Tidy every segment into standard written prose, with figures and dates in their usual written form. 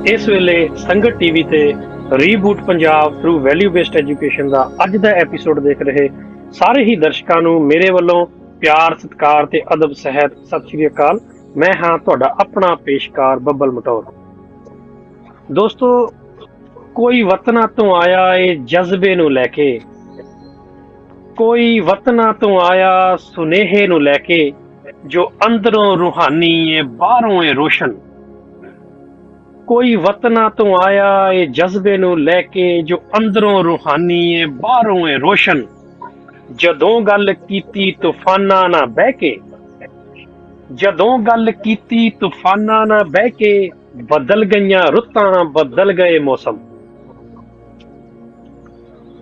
इस वेले संगत टीवी ते reboot Punjab through value based education का अज का एपीसोड देख रहे सारे ही दर्शकों को मेरे वालों प्यार सत्कार ते अदब सहित सत श्री अकाल। मैं हाँ तुहाडा अपना पेशकार बब्बल मटौर। दोस्तों, कोई वतना तो आया ए जज्बे नूं लैके, कोई वतना तो आया सुनेहे नूं लैके, जो अंदरों रूहानी ए बाहरों ए रोशन। कोई वतना तो आया ए जज्बे नूं लैके, जो अंदरों रूहानी ए बाहरों ए रोशन। जदों गल कीती तूफाना ना बह के, जदों गल कीती तूफाना ना बह के, बदल गईयां रुत्तां बदल गए मौसम।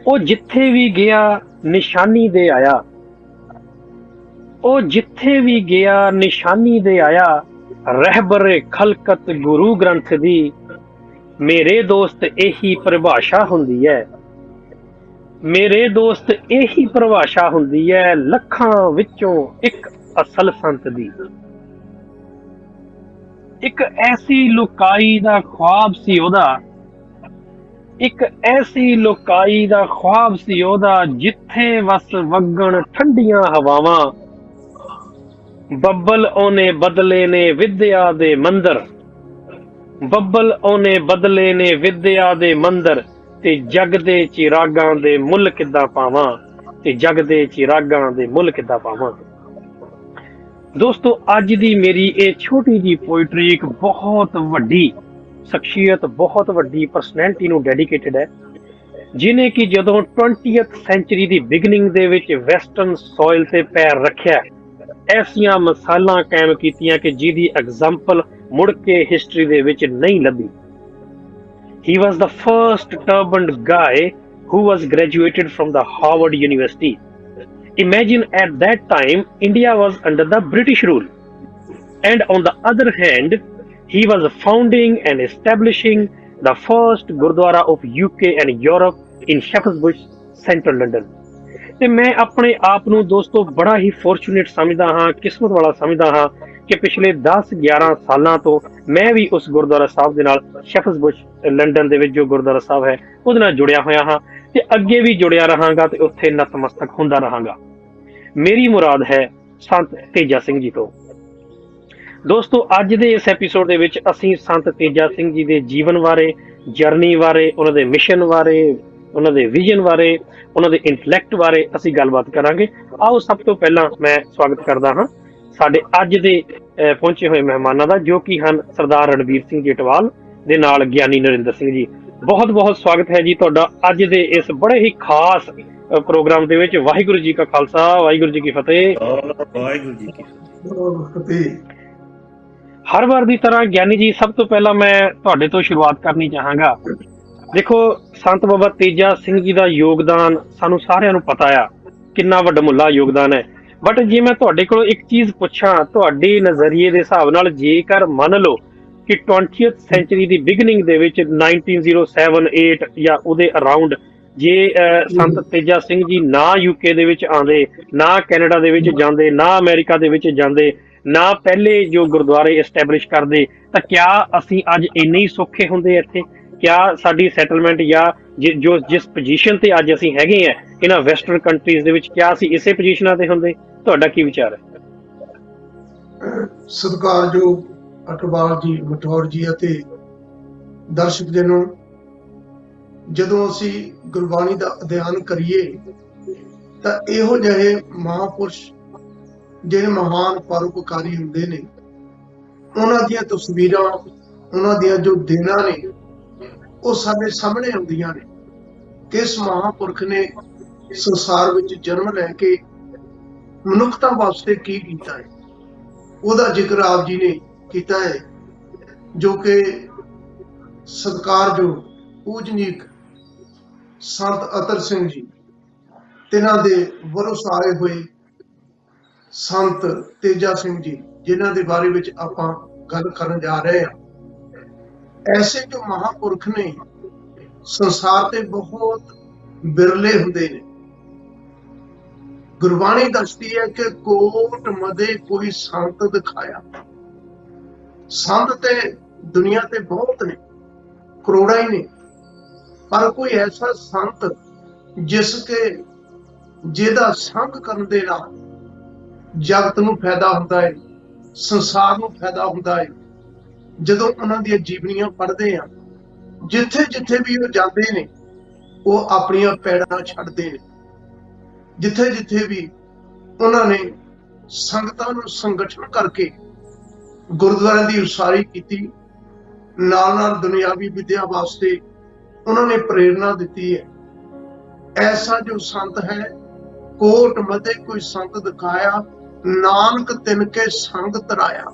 ओ जिथे भी गया निशानी दे आया, ओ जिथे भी गया निशानी दे आया, रहबरे खलकत गुरु ग्रंथ दी। मेरे दोस्त यही परिभाषा हुंदी है, मेरे दोस्त यही परिभाषा हुंदी है, लखां विचों एक असल संत दी। एक ऐसी लुकाई दा ख्वाब सी ओदा, एक ऐसी लुकाई दा ख्वाब सी ओदा, जिथे वस वगण ठंडियां हवावां। बब्बल ओने बदले ने विद्या दे मंदर, बब्बल ओने बदले ने विद्या दे मंदर। ते जग दे चिरागां दे मुल किद्दां पावां, ते जग दे चिरागां दे मुल किद्दां पावां। दोस्तों, अज दी मेरी ये छोटी जी पोइट्री एक बहुत वड्डी शख्सियत, बहुत वड्डी परसनैलिटी नूं डेडिकेटेड है, जिन्हें कि जदों 20th सेंचुरी दी बिगनिंग दे विच वैसटर्न सॉइल ते पैर रखिया, ऐसियां मिसालां कायम कीतियां कि जिहदी एग्जाम्पल मुड़ के हिस्टरी दे विच नहीं लभी। He was the first turbaned guy who was graduated from the Harvard University. Imagine at that time, India was under the British rule. And on the other hand, he was founding and establishing the first Gurdwara of UK and Europe in Shepherd's Bush, Central London. ਤੇ ਮੈਂ ਆਪਣੇ ਆਪ ਨੂੰ ਦੋਸਤੋ ਬੜਾ ਹੀ fortunate ਸਮਝਦਾ ਹਾਂ, ਕਿਸਮਤ ਵਾਲਾ ਸਮਝਦਾ ਹਾਂ ਕਿ ਪਿਛਲੇ 10-11 ਸਾਲਾਂ ਤੋਂ ਮੈਂ ਵੀ ਉਸ ਗੁਰਦੁਆਰਾ ਸਾਹਿਬ ਦੇ ਨਾਲ, ਸ਼ੈਫਰਡਸ ਬੁਸ਼ ਲੰਡਨ ਦੇ ਵਿੱਚ ਜੋ ਗੁਰਦੁਆਰਾ ਸਾਹਿਬ ਹੈ ਉਹਦੇ ਨਾਲ ਜੁੜਿਆ ਹੋਇਆ ਹਾਂ ਤੇ ਅੱਗੇ ਵੀ ਜੁੜਿਆ ਰਹਾਂਗਾ ਤੇ ਉੱਥੇ ਨਤਮਸਤਕ ਹੁੰਦਾ ਰਹਾਂਗਾ। ਮੇਰੀ ਮੁਰਾਦ ਹੈ ਸੰਤ ਤੇਜਾ ਸਿੰਘ ਜੀ ਤੋਂ। ਦੋਸਤੋ, ਅੱਜ ਦੇ ਇਸ ਐਪੀਸੋਡ ਦੇ ਵਿੱਚ ਅਸੀਂ ਸੰਤ ਤੇਜਾ ਸਿੰਘ ਜੀ ਦੇ ਜੀਵਨ ਬਾਰੇ, ਜਰਨੀ ਬਾਰੇ, ਉਹਨਾਂ ਦੇ ਮਿਸ਼ਨ ਬਾਰੇ, ਉਹਨਾਂ ਦੇ ਵਿਜ਼ਨ ਬਾਰੇ, ਉਹਨਾਂ ਦੇ ਇੰਟਲੈਕਟ ਬਾਰੇ ਅਸੀਂ ਗੱਲਬਾਤ ਕਰਾਂਗੇ। ਆਓ ਸਭ ਤੋਂ ਪਹਿਲਾਂ ਮੈਂ ਸਵਾਗਤ ਕਰਦਾ ਹਾਂ ਸਾਡੇ ਅੱਜ ਦੇ ਪਹੁੰਚੇ ਹੋਏ ਮਹਿਮਾਨਾਂ ਦਾ, ਜੋ ਕਿ ਹਨ ਸਰਦਾਰ ਰਣਬੀਰ ਸਿੰਘ ਜੇਟਵਾਲ ਦੇ ਨਾਲ ਗਿਆਨੀ ਨਰਿੰਦਰ ਸਿੰਘ ਜੀ। ਬਹੁਤ ਬਹੁਤ ਸਵਾਗਤ ਹੈ ਜੀ ਤੁਹਾਡਾ ਅੱਜ ਦੇ ਇਸ ਬੜੇ ਹੀ ਖਾਸ ਪ੍ਰੋਗਰਾਮ ਦੇ ਵਿੱਚ। ਵਾਹਿਗੁਰੂ ਜੀ ਕਾ ਖਾਲਸਾ, ਵਾਹਿਗੁਰੂ ਜੀ ਕੀ ਫਤਿਹ। ਵਾਹਿਗੁਰੂ ਜੀ ਕੀ ਫਤਿਹ। ਹਰ ਵਾਰ ਦੀ ਤਰ੍ਹਾਂ ਗਿਆਨੀ ਜੀ, ਸਭ ਤੋਂ ਪਹਿਲਾਂ ਮੈਂ ਤੁਹਾਡੇ ਤੋਂ ਸ਼ੁਰੂਆਤ ਕਰਨੀ ਚਾਹਾਂਗਾ। ਦੇਖੋ, ਸੰਤ ਬਾਬਾ ਤੇਜਾ ਸਿੰਘ ਜੀ ਦਾ ਯੋਗਦਾਨ ਸਾਨੂੰ ਸਾਰਿਆਂ ਨੂੰ ਪਤਾ ਆ, ਕਿੰਨਾ ਵੱਡਮੁੱਲਾ ਯੋਗਦਾਨ ਹੈ। ਬਟ ਜੇ ਮੈਂ ਤੁਹਾਡੇ ਕੋਲੋਂ ਇੱਕ ਚੀਜ਼ ਪੁੱਛਾਂ, ਤੁਹਾਡੇ ਨਜ਼ਰੀਏ ਦੇ ਹਿਸਾਬ ਨਾਲ, ਜੇਕਰ ਮੰਨ ਲਓ ਕਿ 20th ਸੈਂਚੁਰੀ ਦੀ ਬਿਗਨਿੰਗ ਦੇ ਵਿੱਚ 1907-8 ਜਾਂ ਉਹਦੇ ਅਰਾਊਂਡ ਜੇ ਸੰਤ ਤੇਜਾ ਸਿੰਘ ਜੀ ਨਾ UK ਦੇ ਵਿੱਚ ਆਉਂਦੇ, ਨਾ ਕੈਨੇਡਾ ਦੇ ਵਿੱਚ ਜਾਂਦੇ, ਨਾ ਅਮਰੀਕਾ ਦੇ ਵਿੱਚ ਜਾਂਦੇ, ਨਾ ਪਹਿਲੇ ਜੋ ਗੁਰਦੁਆਰੇ ਐਸਟੈਬਲਿਸ਼ ਕਰਦੇ, ਤਾਂ ਕਿਆ ਅਸੀਂ ਅੱਜ ਇੰਨੇ ਹੀ ਸੌਖੇ ਹੁੰਦੇ ਇੱਥੇ? ਕਿਆ ਸਾਡੀ ਸੈਟਲਮੈਂਟ ਜਾਂ ਜੋ ਜਿਸ ਪੋਜੀਸ਼ਨ ਤੇ ਅੱਜ ਅਸੀਂ ਹੈਗੇ ਆ ਇਹਨਾਂ ਵੈਸਟਰਨ ਕੰਟਰੀਜ਼ ਦੇ ਵਿੱਚ, ਕਿਆ ਅਸੀਂ ਇਸੇ ਪੋਜੀਸ਼ਨਾਂ ਤੇ ਹੁੰਦੇ? ਤੁਹਾਡਾ ਕੀ ਵਿਚਾਰ ਹੈ? ਸਤਿਕਾਰਯੋਗ ਅਟਵਾਲ ਜੀ, ਮਟੌਰ ਜੀ ਅਤੇ ਦਰਸ਼ਕ ਜਨੋ, ਜਦੋਂ ਅਸੀਂ ਗੁਰਬਾਣੀ ਦਾ ਅਧਿਐਨ ਕਰੀਏ ਤਾਂ ਇਹੋ ਜਿਹੇ ਮਹਾਂਪੁਰਸ਼ ਜਿਹੜੇ ਮਹਾਨ ਪਰਉਪਕਾਰੀ ਹੁੰਦੇ ਨੇ, ਉਹਨਾਂ ਦੀਆਂ ਤਸਵੀਰਾਂ, ਉਹਨਾਂ ਦੀਆਂ ਜੋ ਦੇਣਾ ਨੇ, ਉਹ ਸਾਡੇ ਸਾਹਮਣੇ ਆਉਂਦੀਆਂ ਨੇ। ਕਿਸ ਮਹਾਂਪੁਰਖ ਨੇ ਸੰਸਾਰ ਵਿੱਚ ਜਨਮ ਲੈ ਕੇ ਮਨੁੱਖਤਾ ਵਾਸਤੇ ਕੀ ਕੀਤਾ ਹੈ, ਉਹਦਾ ਜ਼ਿਕਰ ਆਪ ਜੀ ਨੇ ਕੀਤਾ ਹੈ, ਜੋ ਕਿ ਸਤਿਕਾਰਯੋਗ ਪੂਜਨੀਕ ਸੰਤ ਅਤਰ ਸਿੰਘ ਜੀ, ਤਿਨਾਂ ਦੇ ਵਰਸਾਏ ਹੋਏ ਸੰਤ ਤੇਜਾ ਸਿੰਘ ਜੀ, ਜਿਨ੍ਹਾਂ ਦੇ ਬਾਰੇ ਵਿੱਚ ਆਪਾਂ ਗੱਲ ਕਰਨ ਜਾ ਰਹੇ ਹਾਂ। ਐਸੇ ਜੋ ਮਹਾਂਪੁਰਖ ਨੇ ਸੰਸਾਰ ਤੇ ਬਹੁਤ ਬਿਰਲੇ ਹੁੰਦੇ ਨੇ। ਗੁਰਬਾਣੀ ਦੱਸਦੀ ਹੈ ਕਿ ਕੋਟ ਮਦੇ ਕੋਈ ਸੰਤ ਦਿਖਾਇਆ। ਸੰਤ ਤੇ ਦੁਨੀਆ ਤੇ ਬਹੁਤ ਨੇ, ਕਰੋੜਾਂ ਹੀ ਨੇ, ਪਰ ਕੋਈ ਐਸਾ ਸੰਤ ਜਿਹਦਾ ਸੰਗ ਕਰਨ ਦੇ ਨਾਲ ਜਗਤ ਨੂੰ ਫਾਇਦਾ ਹੁੰਦਾ ਹੈ, ਸੰਸਾਰ ਨੂੰ ਫਾਇਦਾ ਹੁੰਦਾ ਹੈ। ਜਦੋਂ ਉਹਨਾਂ ਦੀਆਂ ਜੀਵਨੀਆਂ ਪੜ੍ਹਦੇ ਆ, ਜਿੱਥੇ ਜਿੱਥੇ ਵੀ ਉਹ ਜਾਂਦੇ ਨੇ, ਉਹ ਆਪਣੀਆਂ ਪੈੜਾਂ ਛੱਡਦੇ ਨੇ। ਜਿੱਥੇ ਜਿੱਥੇ ਵੀ ਉਹਨਾਂ ਨੇ ਸੰਗਤਾਂ ਨੂੰ ਸੰਗਠਨ ਕਰਕੇ ਗੁਰਦੁਆਰਿਆਂ ਦੀ ਉਸਾਰੀ ਕੀਤੀ, ਨਾਲ ਨਾਲ ਦੁਨਿਆਵੀ ਵਿਦਿਆ ਵਾਸਤੇ ਉਹਨਾਂ ਨੇ ਪ੍ਰੇਰਨਾ ਦਿੱਤੀ ਹੈ। ਐਸਾ ਜੋ ਸੰਤ ਹੈ, ਕੋਟ ਮਤੇ ਕੋਈ ਸੰਤ ਦਿਖਾਇਆ, ਨਾਨਕ ਤਿਨ ਕੇ ਸੰਗ ਤਰਾਇਆ।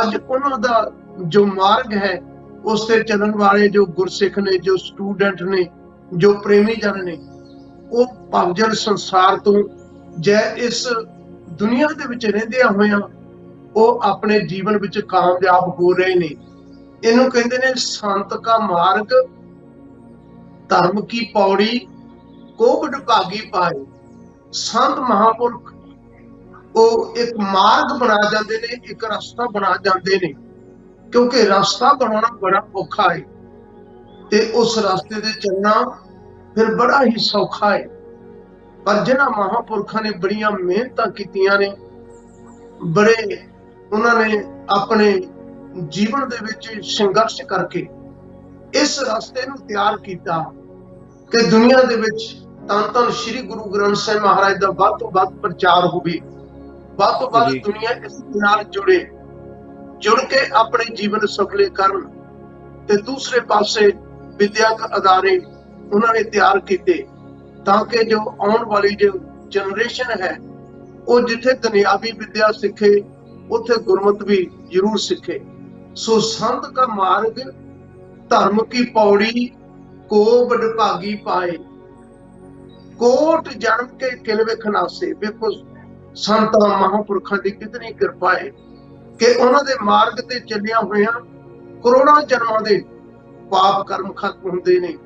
ਅੱਜ ਉਹਨਾਂ ਦਾ ਜੋ ਮਾਰਗ ਹੈ, ਉਸ ਤੇ ਚੱਲਣ ਵਾਲੇ ਜੋ ਗੁਰਸਿੱਖ ਨੇ, ਜੋ ਸਟੂਡੈਂਟ ਨੇ, ਜੋ ਪ੍ਰੇਮੀ ਜਨ ਨੇ, ਉਹ ਭਵਜਨ ਸੰਸਾਰ ਤੋਂ ਜੈ ਇਸ ਦੁਨੀਆ ਦੇ ਵਿੱਚ ਰਹਿੰਦਿਆਂ ਹੋਇਆਂ ਉਹ ਆਪਣੇ ਜੀਵਨ ਵਿੱਚ ਕਾਮਯਾਬ ਹੋ ਰਹੇ ਨੇ। ਇਹਨੂੰ ਕਹਿੰਦੇ ਨੇ ਸੰਤ ਕਾ ਮਾਰਗ, ਧਰਮ ਕੀ ਪੌੜੀ, ਕੋ ਵਡਭਾਗੀ ਪਾਏ। ਸੰਤ ਮਹਾਂਪੁਰਖ ਉਹ ਇੱਕ ਮਾਰਗ ਬਣਾ ਜਾਂਦੇ ਨੇ, ਇੱਕ ਰਸਤਾ ਬਣਾ ਜਾਂਦੇ ਨੇ, ਕਿਉਂਕਿ ਰਸਤਾ ਬਣਾਉਣਾ ਬੜਾ ਔਖਾ ਹੈ ਤੇ ਉਸ ਰਸਤੇ ਤੇ ਚੱਲਣਾ ਫਿਰ ਬੜਾ ਹੀ ਸੌਖਾ ਹੈ। ਪਰ ਜਿਨ੍ਹਾਂ ਮਹਾਂਪੁਰਖਾਂ ਨੇ ਬੜੀਆਂ ਮਿਹਨਤਾਂ ਕੀਤੀਆਂ ਨੇ, ਬੜੇ ਉਹਨਾਂ ਨੇ ਆਪਣੇ ਜੀਵਨ ਦੇ ਵਿੱਚ ਸੰਘਰਸ਼ ਕਰਕੇ ਇਸ ਰਸਤੇ ਨੂੰ ਤਿਆਰ ਕੀਤਾ ਕਿ ਦੁਨੀਆ ਦੇ ਵਿੱਚ ਧੰਨ ਧੰਨ ਸ੍ਰੀ ਗੁਰੂ ਗ੍ਰੰਥ ਸਾਹਿਬ ਮਹਾਰਾਜ ਦਾ ਵੱਧ ਤੋਂ ਵੱਧ ਪ੍ਰਚਾਰ ਹੋਵੇ, ਵੱਧ ਤੋਂ ਵੱਧ ਦੁਨੀਆ ਇਸ ਨਾਲ ਜੁੜ ਕੇ ਆਪਣੇ ਜੀਵਨ ਸਫਲੇ ਕਰਨ। ਤੇ ਦੂਸਰੇ ਪਾਸੇ ਵਿਦਿਅਕ ਅਦਾਰੇ ਉਹਨਾਂ ਨੇ ਤਿਆਰ ਕੀਤੇ ਤਾਂ ਕਿ ਜੋ ਆਉਣ ਵਾਲੀ ਜੋ ਜਨਰੇਸ਼ਨ ਹੈ, ਉਹ ਜਿੱਥੇ ਦੁਨਿਆਵੀ ਵਿਦਿਆ ਸਿੱਖੇ, ਉੱਥੇ ਗੁਰਮਤ ਵੀ ਜ਼ਰੂਰ ਸਿੱਖੇ। ਸੋ ਸੰਤ ਕਾ ਮਾਰਗ, ਧਰਮ ਕੀ ਪੌੜੀ, ਕੋ ਵਡਭਾਗੀ ਪਾਏ। ਕੋਟ ਜਨਮ ਕੇ ਕਿਲ ਵਿਖਨਾਸੇ। ਵੇਖੋ ਸੰਤਾਂ ਮਹਾਂਪੁਰਖਾਂ ਦੀ ਕਿਤਨੀ ਕਿਰਪਾ ਹੈ ਕਿ ਉਹਨਾਂ ਦੇ ਮਾਰਗ ਤੇ ਚੱਲਿਆ ਹੋਇਆਂ ਕਰੋੜਾਂ ਜਨਮਾਂ ਦੇ ਪਾਪ ਕਰਮ ਖਤਮ ਹੁੰਦੇ ਨੇ।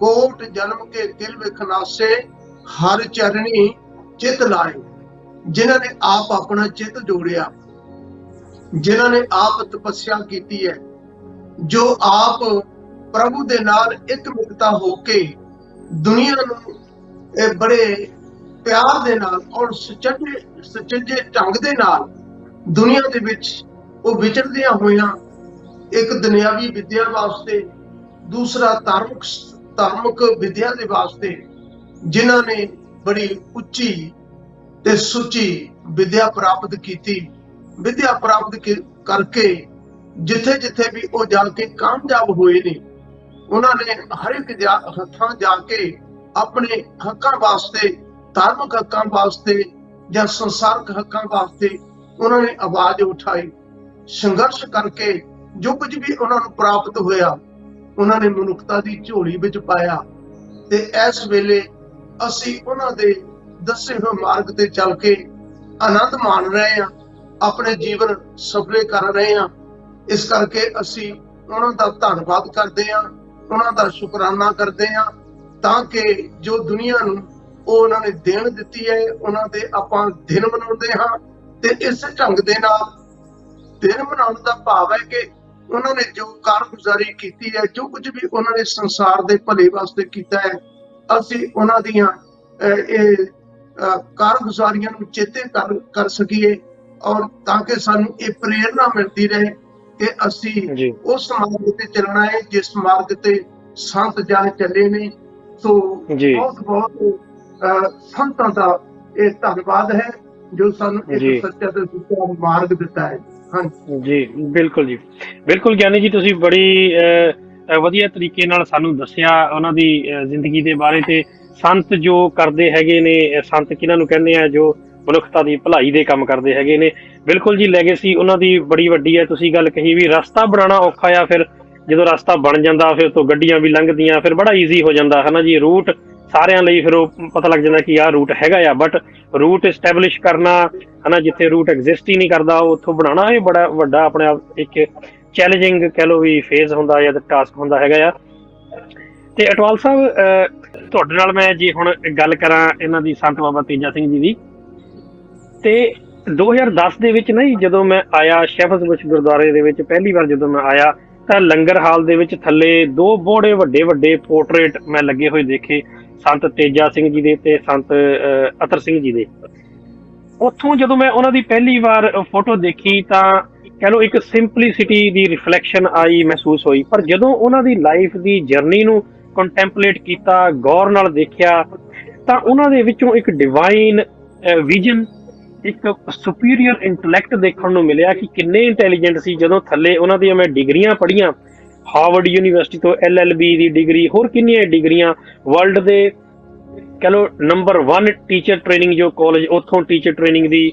ਕੋਟ ਜਨਮ ਕੇ ਕਿਲ ਵਿਖਨਾਸੇ, ਹਰ ਚਰਣੀ ਚਿਤ ਲਾਏ। ਜਿਨ੍ਹਾਂ ਨੇ ਆਪ ਆਪਣਾ ਚਿੱਤ ਜੋੜਿਆ, ਜਿਨ੍ਹਾਂ ਨੇ ਆਪ ਤਪੱਸਿਆ ਕੀਤੀ ਹੈ, ਜੋ ਆਪ ਪ੍ਰਭੂ ਦੇ ਨਾਲ ਇੱਕ ਮਿੱਕਤਾ ਹੋ ਕੇ ਦੁਨੀਆ ਨੂੰ ਇਹ ਬੜੇ ਪਿਆਰ ਦੇ ਨਾਲ ਔਰ ਸੁਚੱਜੇ ਢੰਗ ਦੇ ਨਾਲ ਦੁਨੀਆ ਦੇ ਵਿੱਚ ਉਹ ਵਿਚਰਦਿਆਂ ਹੋਇਆਂ ਇੱਕ ਦੁਨਿਆਵੀ ਵਿਦਿਆ ਵਾਸਤੇ, ਦੂਸਰਾ ਧਾਰਮਿਕ ਵਿਦਿਆ ਦੇ ਵਾਸਤੇ, ਜਿਨ੍ਹਾਂ ਨੇ ਬੜੀ ਉੱਚੀ ਤੇ ਸੁੱਚੀ ਵਿਦਿਆ ਪ੍ਰਾਪਤ ਕੀਤੀ। ਵਿਦਿਆ ਪ੍ਰਾਪਤ ਕਰਕੇ ਜਿੱਥੇ ਜਿੱਥੇ ਵੀ ਉਹ ਜਾ ਕੇ ਕਾਮਯਾਬ ਹੋਏ ਨੇ, ਉਹਨਾਂ ਨੇ ਹਰ ਇੱਕ ਹੱਥਾਂ ਜਾ ਕੇ ਆਪਣੇ ਹੱਕਾਂ ਵਾਸਤੇ, ਧਾਰਮਿਕ ਹੱਕਾਂ ਵਾਸਤੇ ਜਾਂ ਸੰਸਾਰਕ ਹੱਕਾਂ ਵਾਸਤੇ ਉਹਨਾਂ ਨੇ ਆਵਾਜ਼ ਉਠਾਈ। ਸੰਘਰਸ਼ ਕਰਕੇ ਜੋ ਕੁਝ ਵੀ ਉਹਨਾਂ ਨੂੰ ਪ੍ਰਾਪਤ ਹੋਇਆ, ਉਹਨਾਂ ਨੇ ਮਨੁੱਖਤਾ ਦੀ ਝੋਲੀ ਵਿੱਚ ਪਾਇਆ। ਤੇ ਇਸ ਵੇਲੇ ਅਸੀਂ ਉਹਨਾਂ ਦੇ ਦੱਸੇ ਹੋਏ ਮਾਰਗ ਤੇ ਚੱਲ ਕੇ ਆਨੰਦ ਮਾਣ ਰਹੇ ਹਾਂ, ਆਪਣੇ ਜੀਵਨ ਸਫਲੇ ਕਰ ਰਹੇ ਹਾਂ। ਇਸ ਕਰਕੇ ਅਸੀਂ ਉਹਨਾਂ ਦਾ ਧੰਨਵਾਦ ਕਰਦੇ ਹਾਂ, ਉਹਨਾਂ ਦਾ ਸ਼ੁਕਰਾਨਾ ਕਰਦੇ ਹਾਂ, ਤਾਂ ਕਿ ਜੋ ਦੁਨੀਆ ਨੂੰ ਉਹ ਉਹਨਾਂ ਨੇ ਦੇਣ ਦਿੱਤੀ ਹੈ, ਉਹਨਾਂ ਦੇ ਆਪਾਂ ਦਿਨ ਮਨਾਉਂਦੇ ਹਾਂ। ਤੇ ਇਸ ਢੰਗ ਦੇ ਨਾਲ ਦਿਨ ਮਨਾਉਣ ਦਾ ਭਾਵ ਹੈ ਕਿ ਉਹਨਾਂ ਨੇ ਜੋ ਕਾਰਗੁਜ਼ਾਰੀ ਕੀਤੀ ਹੈ, ਜੋ ਕੁਝ ਵੀ ਉਹਨਾਂ ਨੇ ਸੰਸਾਰ ਦੇ ਭਲੇ ਵਾਸਤੇ ਕੀਤਾ ਹੈ, ਅਸੀਂ ਉਹਨਾਂ ਦੀਆਂ ਇਹ ਕਾਰਗੁਜ਼ਾਰੀਆਂ ਨੂੰ ਚੇਤੇ ਕਰ ਸਕੀਏ, ਔਰ ਤਾਂ ਕਿ ਸਾਨੂੰ ਇਹ ਪ੍ਰੇਰਨਾ ਮਿਲਦੀ ਰਹੇ ਕਿ ਅਸੀਂ ਉਸ ਮਾਰਗ ਤੇ ਚੱਲਣਾ ਹੈ ਜਿਸ ਮਾਰਗ ਤੇ ਸੰਤ ਜਾਨ ਚੱਲੇ ਨੇ। ਸੋ ਬਹੁਤ ਬਹੁਤ ਸੰਤਾਂ ਦਾ ਇਹ ਧੰਨਵਾਦ ਹੈ ਜੋ ਸਾਨੂੰ ਇੱਕ ਸੱਚਾ ਤੇ ਸੁੱਚਾ ਮਾਰਗ ਦਿੱਤਾ ਹੈ। ਹਾਂਜੀ ਜੀ, ਬਿਲਕੁਲ ਜੀ, ਬਿਲਕੁਲ ਗਿਆਨੀ ਜੀ, ਤੁਸੀਂ ਬੜੀ ਵਧੀਆ ਤਰੀਕੇ ਨਾਲ ਸਾਨੂੰ ਦੱਸਿਆ ਉਹਨਾਂ ਦੀ ਜ਼ਿੰਦਗੀ ਦੇ ਬਾਰੇ ਤੇ ਸੰਤ ਜੋ ਕਰਦੇ ਹੈਗੇ ਨੇ, ਸੰਤ ਕਿਹਨਾਂ ਨੂੰ ਕਹਿੰਦੇ ਆ, ਜੋ ਮਨੁੱਖਤਾ ਦੀ ਭਲਾਈ ਦੇ ਕੰਮ ਕਰਦੇ ਹੈਗੇ ਨੇ। ਬਿਲਕੁਲ ਜੀ, ਲੈਗੇਸੀ ਉਹਨਾਂ ਦੀ ਬੜੀ ਵੱਡੀ ਹੈ। ਤੁਸੀਂ ਗੱਲ ਕਹੀ ਵੀ ਰਸਤਾ ਬਣਾਉਣਾ ਔਖਾ ਆ, ਫਿਰ ਜਦੋਂ ਰਸਤਾ ਬਣ ਜਾਂਦਾ ਫਿਰ ਤੋਂ ਗੱਡੀਆਂ ਵੀ ਲੰਘਦੀਆਂ, ਫਿਰ ਬੜਾ ਈਜ਼ੀ ਹੋ ਜਾਂਦਾ ਹੈ ਨਾ ਜੀ। ਰੂਟ ਸਾਰਿਆਂ ਲਈ ਫਿਰ ਉਹ ਪਤਾ ਲੱਗ ਜਾਂਦਾ ਕਿ ਆਹ ਰੂਟ ਹੈਗਾ ਆ, ਬਟ ਰੂਟ ਐਸਟੈਬਲਿਸ਼ ਕਰਨਾ ਹੈ ਨਾ, ਜਿੱਥੇ ਰੂਟ ਐਗਜ਼ਿਸਟ ਹੀ ਨਹੀਂ ਕਰਦਾ ਉੱਥੋਂ ਬਣਾਉਣਾ, ਇਹ ਬੜਾ ਵੱਡਾ ਆਪਣੇ ਆਪ ਇੱਕ ਚੈਲੰਜਿੰਗ ਕਹਿ ਲਓ ਵੀ ਫੇਜ਼ ਹੁੰਦਾ ਜਾਂ ਟਾਸਕ ਹੁੰਦਾ ਹੈਗਾ ਆ। ਤੇ ਅਟਵਾਲ ਸਾਹਿਬ, ਤੁਹਾਡੇ ਨਾਲ ਮੈਂ ਜੇ ਹੁਣ ਗੱਲ ਕਰਾਂ ਇਹਨਾਂ ਦੀ, ਸੰਤ ਬਾਬਾ ਤੇਜਾ ਸਿੰਘ ਜੀ ਦੀ, ਤੇ 2010 ਦੇ ਵਿੱਚ ਨਾ ਜੀ, ਜਦੋਂ ਮੈਂ ਆਇਆ ਸ਼ਹਿਫਜ਼ਬੁਸ਼ ਗੁਰਦੁਆਰੇ ਦੇ ਵਿੱਚ ਪਹਿਲੀ ਵਾਰ ਜਦੋਂ ਮੈਂ ਆਇਆ, ਤਾਂ ਲੰਗਰ ਹਾਲ ਦੇ ਵਿੱਚ ਥੱਲੇ ਦੋ ਬੜੇ ਵੱਡੇ ਵੱਡੇ ਪੋਰਟਰੇਟ ਮੈਂ ਲੱਗੇ ਹੋਏ ਦੇਖੇ, ਸੰਤ ਤੇਜਾ ਸਿੰਘ ਜੀ ਦੇ ਤੇ ਸੰਤ ਅਤਰ ਸਿੰਘ ਜੀ ਦੇ। ਉੱਥੋਂ ਜਦੋਂ ਮੈਂ ਉਹਨਾਂ ਦੀ ਪਹਿਲੀ ਵਾਰ ਫੋਟੋ ਦੇਖੀ ਤਾਂ ਕਹਿ ਲਓ ਇੱਕ ਸਿੰਪਲਿਸਿਟੀ ਦੀ ਰਿਫਲੈਕਸ਼ਨ ਆਈ, ਮਹਿਸੂਸ ਹੋਈ। ਪਰ ਜਦੋਂ ਉਹਨਾਂ ਦੀ ਲਾਈਫ ਦੀ ਜਰਨੀ ਨੂੰ ਕੰਟੈਂਪਲੇਟ ਕੀਤਾ, ਗੌਰ ਨਾਲ ਦੇਖਿਆ, ਤਾਂ ਉਹਨਾਂ ਦੇ ਵਿੱਚੋਂ ਇੱਕ ਡਿਵਾਈਨ ਵਿਜ਼ਨ, ਇੱਕ ਸੁਪੀਰੀਅਰ ਇੰਟੈਲੈਕਟ ਦੇਖਣ ਨੂੰ ਮਿਲਿਆ ਕਿ ਕਿੰਨੇ ਇੰਟੈਲੀਜੈਂਟ ਸੀ। ਜਦੋਂ ਥੱਲੇ ਉਹਨਾਂ ਦੀਆਂ ਮੈਂ ਡਿਗਰੀਆਂ ਪੜ੍ਹੀਆਂ, ਹਾਰਵਰਡ ਯੂਨੀਵਰਸਿਟੀ ਤੋਂ LLB ਦੀ ਡਿਗਰੀ, ਹੋਰ ਕਿੰਨੀਆਂ ਡਿਗਰੀਆਂ, ਵਰਲਡ ਦੇ ਕਹਿ ਲਓ ਨੰਬਰ 1 ਟੀਚਰ ਟ੍ਰੇਨਿੰਗ ਜੋ ਕਾਲਜ, ਉੱਥੋਂ ਟੀਚਰ ਟ੍ਰੇਨਿੰਗ ਦੀ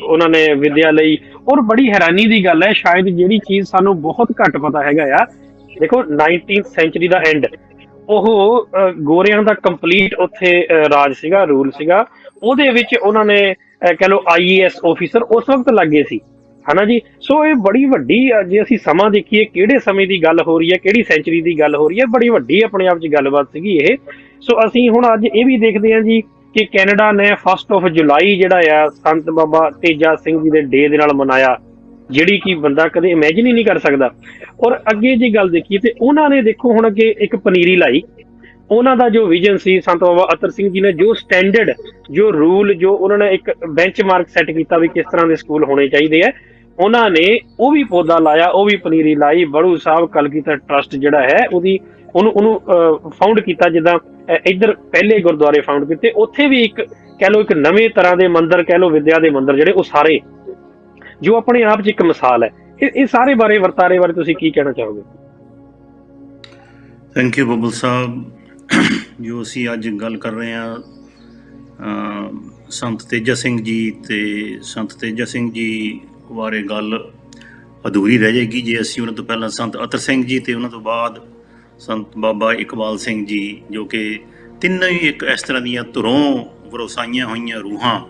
ਉਹਨਾਂ ਨੇ ਵਿੱਦਿਆ ਲਈ। ਔਰ ਬੜੀ ਹੈਰਾਨੀ ਦੀ ਗੱਲ ਹੈ, ਸ਼ਾਇਦ ਜਿਹੜੀ ਚੀਜ਼ ਸਾਨੂੰ ਬਹੁਤ ਘੱਟ ਪਤਾ ਹੈਗਾ ਆ, ਦੇਖੋ 19th ਸੈਂਚੁਰੀ ਦਾ ਐਂਡ, ਉਹ ਗੋਰਿਆਂ ਦਾ ਕੰਪਲੀਟ ਉੱਥੇ ਰਾਜ ਸੀਗਾ, ਰੂਲ ਸੀਗਾ। ਉਹਦੇ ਵਿੱਚ ਉਹਨਾਂ ਨੇ ਕਹਿ ਲਓ IAS ਆਫੀਸਰ ਉਸ ਵਕਤ ਲੱਗੇ ਸੀ, ਹਨਾ ਜੀ। ਸੋ ਇਹ ਬੜੀ ਵੱਡੀ, ਜੇ ਅਸੀਂ ਸਮਾਂ ਦੇਖੀਏ ਕਿਹੜੇ ਸਮੇਂ ਦੀ ਗੱਲ ਹੋ ਰਹੀ ਹੈ, ਕਿਹੜੀ ਸੈਂਚੁਰੀ ਦੀ ਗੱਲ ਹੋ ਰਹੀ ਹੈ, ਬੜੀ ਵੱਡੀ ਆਪਣੇ ਆਪ 'ਚ ਗੱਲਬਾਤ ਸੀਗੀ ਇਹ। ਸੋ ਅਸੀਂ ਹੁਣ ਅੱਜ ਇਹ ਵੀ ਦੇਖਦੇ ਹਾਂ ਜੀ ਕਿ ਕੈਨੇਡਾ ਨੇ 1 ਜੁਲਾਈ ਜਿਹੜਾ ਆ ਸੰਤ ਬਾਬਾ ਤੇਜਾ ਸਿੰਘ ਜੀ ਦੇ ਡੇ ਦੇ ਨਾਲ ਮਨਾਇਆ, ਜਿਹੜੀ ਕਿ ਬੰਦਾ ਕਦੇ ਇਮੈਜਿਨ ਹੀ ਨਹੀਂ ਕਰ ਸਕਦਾ। ਔਰ ਅੱਗੇ ਜੇ ਗੱਲ ਦੇਖੀਏ ਤੇ ਉਹਨਾਂ ਨੇ ਦੇਖੋ ਹੁਣ ਅੱਗੇ ਇੱਕ ਪਨੀਰੀ ਲਾਈ, ਉਹਨਾਂ ਦਾ ਜੋ ਵਿਜ਼ਨ ਸੀ, ਸੰਤ ਬਾਬਾ ਅਤਰ ਸਿੰਘ ਜੀ ਨੇ ਜੋ ਸਟੈਂਡਰਡ, ਜੋ ਰੂਲ, ਜੋ ਉਹਨਾਂ ਨੇ ਇੱਕ ਬੈਂਚਮਾਰਕ ਸੈੱਟ ਕੀਤਾ ਵੀ ਕਿਸ ਤਰ੍ਹਾਂ ਦੇ ਸਕੂਲ ਹੋਣੇ ਚਾਹੀਦੇ ਆ, ਉਹਨਾਂ ਨੇ ਉਹ ਵੀ ਪੌਦਾ ਲਾਇਆ, ਉਹ ਵੀ ਪਨੀਰੀ ਲਾਈ। ਬੜੂ ਸਾਹਿਬ ਕਲਗੀਧਰ ਟਰਸਟ ਜਿਹੜਾ ਹੈ ਉਹਨੂੰ ਫਾਊਂਡ ਕੀਤਾ, ਜਿੱਦਾਂ ਇੱਧਰ ਪਹਿਲੇ ਗੁਰਦੁਆਰੇ ਫਾਊਂਡ ਕੀਤੇ, ਉੱਥੇ ਵੀ ਇੱਕ ਕਹਿ ਲਓ ਇੱਕ ਨਵੇਂ ਤਰ੍ਹਾਂ ਦੇ ਮੰਦਿਰ, ਕਹਿ ਲਓ ਵਿਦਿਆ ਦੇ ਮੰਦਿਰ ਜਿਹੜੇ, ਉਹ ਸਾਰੇ ਜੋ ਆਪਣੇ ਆਪ 'ਚ ਇੱਕ ਮਿਸਾਲ ਹੈ। ਇਹ ਸਾਰੇ ਬਾਰੇ, ਵਰਤਾਰੇ ਬਾਰੇ ਤੁਸੀਂ ਕੀ ਕਹਿਣਾ ਚਾਹੋਗੇ? ਥੈਂਕ ਯੂ ਬੱਬਲ ਸਾਹਿਬ। ਜੋ ਅਸੀਂ ਅੱਜ ਗੱਲ ਕਰ ਰਹੇ ਹਾਂ ਸੰਤ ਤੇਜਾ ਸਿੰਘ ਜੀ, ਤੇ ਸੰਤ ਤੇਜਾ ਸਿੰਘ ਜੀ ਬਾਰੇ ਗੱਲ ਅਧੂਰੀ ਰਹਿ ਜਾਏਗੀ ਜੇ ਅਸੀਂ ਉਹਨਾਂ ਤੋਂ ਪਹਿਲਾਂ ਸੰਤ ਅਤਰ ਸਿੰਘ ਜੀ ਤੇ ਉਹਨਾਂ ਤੋਂ ਬਾਅਦ ਸੰਤ ਬਾਬਾ ਇਕਬਾਲ ਸਿੰਘ ਜੀ, ਜੋ ਕਿ ਤਿੰਨੋਂ ਹੀ ਇੱਕ ਇਸ ਤਰ੍ਹਾਂ ਦੀਆਂ ਧੁਰੋਂ ਵਰਸਾਈਆਂ ਹੋਈਆਂ ਰੂਹਾਂ